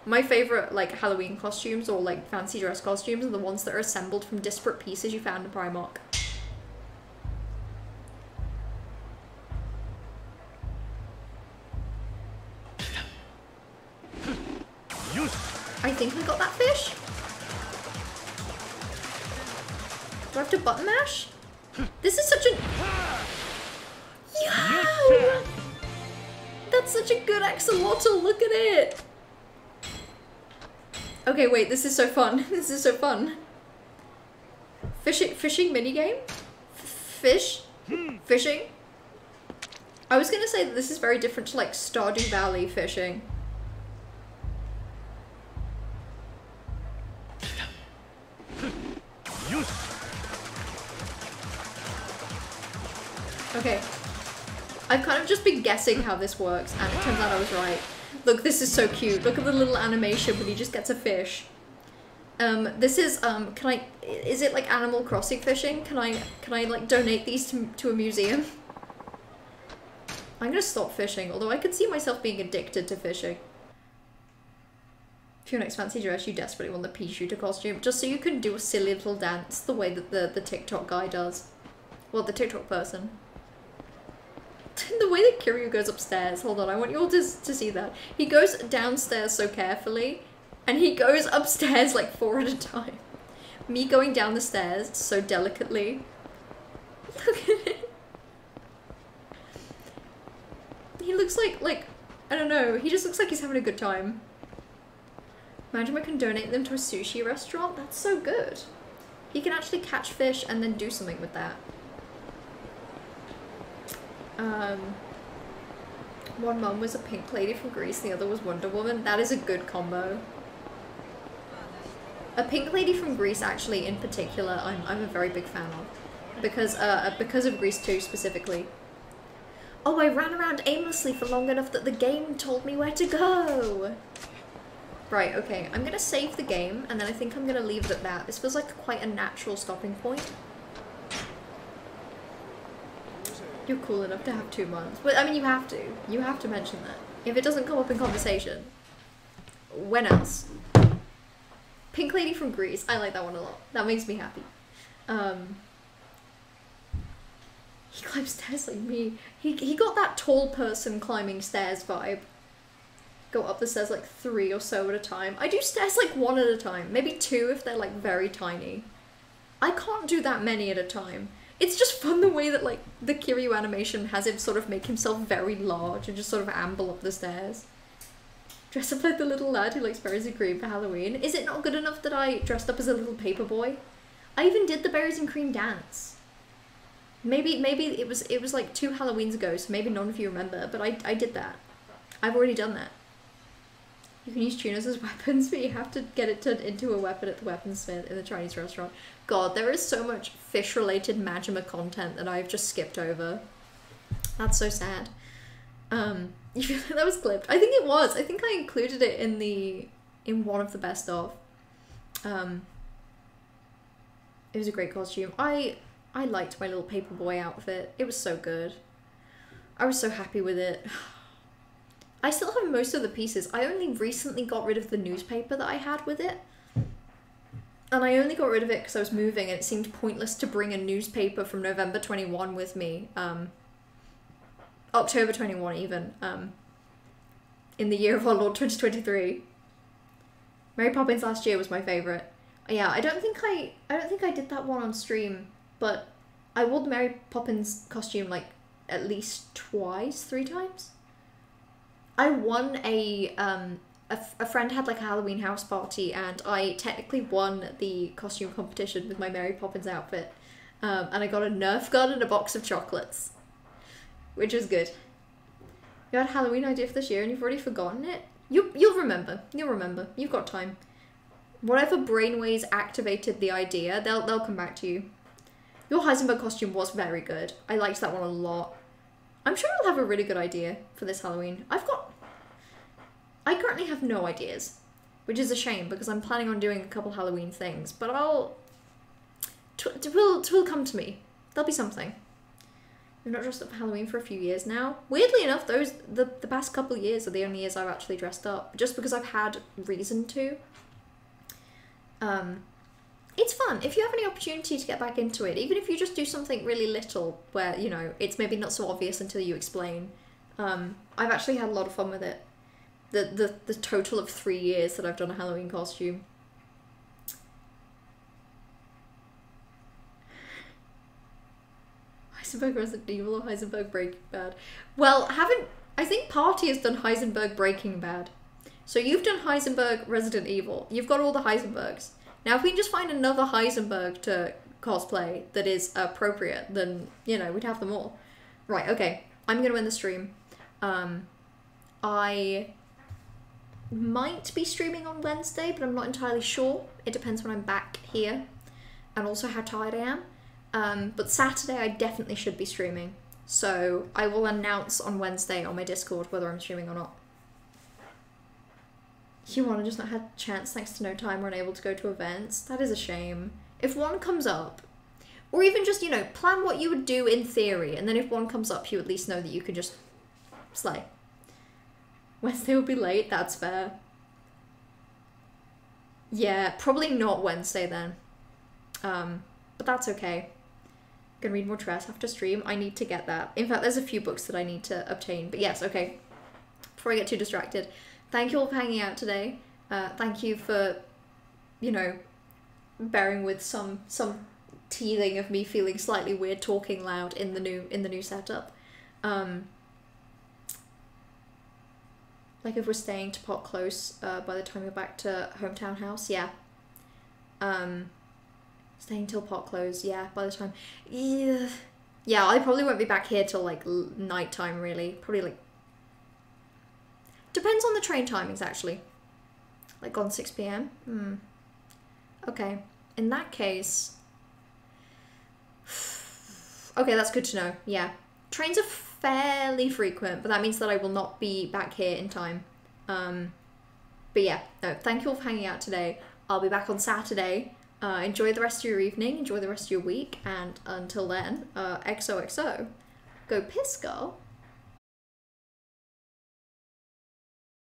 My favourite, like, Halloween costumes or, like, fancy dress costumes are the ones that are assembled from disparate pieces you found in Primark. I think I got that fish. Do I have to button mash? This is such a... Yo! That's such a good axolotl, look at it! Okay, wait, this is so fun. This is so fun. Fishing minigame? Fishing? I was gonna say that this is very different to like Stardew Valley fishing. Okay. I've kind of just been guessing how this works, and it turns out I was right. Look, this is so cute. Look at the little animation when he just gets a fish. This is, is it like Animal Crossing fishing? Can I like donate these to a museum? I'm gonna stop fishing, although I could see myself being addicted to fishing. For your next fancy dress, you desperately want the pea shooter costume, just so you can do a silly little dance the way that the TikTok guy does. Well, the TikTok person. The way that Kiryu goes upstairs, hold on, I want you all to see that. He goes downstairs so carefully, and he goes upstairs like 4 at a time. Me going down the stairs so delicately. Look at it. He looks like, I don't know, he just looks like he's having a good time. Imagine I can donate them to a sushi restaurant, that's so good. He can actually catch fish and then do something with that. One mum was a pink lady from Greece, the other was Wonder Woman. That is a good combo. A pink lady from Greece, actually, in particular, I'm a very big fan of. Because of Greece 2 specifically. Oh, I ran around aimlessly for long enough that the game told me where to go! Right, okay, I'm gonna save the game, and then I think I'm gonna leave it at that. This feels like quite a natural stopping point. You're cool enough to have 2 months. But, I mean, you have to. You have to mention that. If it doesn't come up in conversation. When else? Pink lady from Greece. I like that one a lot. That makes me happy. He climbs stairs like me. He got that tall person climbing stairs vibe. Go up the stairs like 3 or so at a time. I do stairs like 1 at a time. Maybe 2 if they're like very tiny. I can't do that many at a time. It's just fun the way that, like, the Kiryu animation has him sort of make himself very large and just sort of amble up the stairs. Dress up like the little lad who likes berries and cream for Halloween. Is it not good enough that I dressed up as a little paper boy? I even did the berries and cream dance. Maybe it was like 2 Halloweens ago, so maybe none of you remember, but I did that. I've already done that. You can use tunas as weapons, but you have to get it turned into a weapon at the weaponsmith in the Chinese restaurant. God, there is so much fish-related Majima content that I've just skipped over. That's so sad. You feel like that was clipped? I think it was. I think I included it in one of the best of. It was a great costume. I liked my little paperboy outfit. It was so good. I was so happy with it. I still have most of the pieces. I only recently got rid of the newspaper that I had with it. And I only got rid of it because I was moving and it seemed pointless to bring a newspaper from November 21 with me. October 21 even. In the year of our Lord 2023. Mary Poppins last year was my favourite. Yeah, I don't think I did that one on stream, but I wore the Mary Poppins costume like at least 3 times. I won a friend had like a Halloween house party and I technically won the costume competition with my Mary Poppins outfit. And I got a Nerf gun and a box of chocolates, which was good. You had a Halloween idea for this year and you've already forgotten it? You'll remember. You'll remember. You've got time. Whatever brainwaves activated the idea, they'll come back to you. Your Heisenberg costume was very good. I liked that one a lot. I'm sure I'll have a really good idea for this Halloween. I currently have no ideas, which is a shame because I'm planning on doing a couple Halloween things, but it will come to me. There'll be something. I've not dressed up for Halloween for a few years now. Weirdly enough, the past couple of years are the only years I've actually dressed up, just because I've had reason to. It's fun. If you have any opportunity to get back into it, even if you just do something really little where, you know, it's maybe not so obvious until you explain. I've actually had a lot of fun with it. The total of 3 years that I've done a Halloween costume. Heisenberg Resident Evil or Heisenberg Breaking Bad? Well, I think Party has done Heisenberg Breaking Bad. So you've done Heisenberg Resident Evil. You've got all the Heisenbergs. Now if we can just find another Heisenberg to cosplay that is appropriate, then, you know, we'd have them all. Right, okay. I'm gonna end the stream. I might be streaming on Wednesday, but I'm not entirely sure. It depends when I'm back here, and also how tired I am. But Saturday I definitely should be streaming. So I will announce on Wednesday on my Discord whether I'm streaming or not. Huana just not had a chance thanks to no time or unable to go to events. That is a shame. If one comes up, or even just, you know, plan what you would do in theory, and then if one comes up, you at least know that you could just slay. Wednesday will be late, that's fair. Yeah, probably not Wednesday then. But that's okay. Gonna read more Tress after stream. I need to get that. In fact, there's a few books that I need to obtain. But yes, okay. Before I get too distracted, thank you all for hanging out today. Thank you for, you know, bearing with some teething of me feeling slightly weird talking loud in the new setup. Like if we're staying to pot close by the time we're back to hometown house, yeah. Staying till pot close, yeah, by the time... Yeah, I probably won't be back here till, like, night time, really. Probably, like... Depends on the train timings, actually. Like, on 6 PM? Okay. In that case... Okay, that's good to know, yeah. Trains are fairly frequent, but that means that I will not be back here in time. But yeah, no, thank you all for hanging out today. I'll be back on Saturday. Enjoy the rest of your evening, enjoy the rest of your week, and until then, XOXO. Go piss, girl.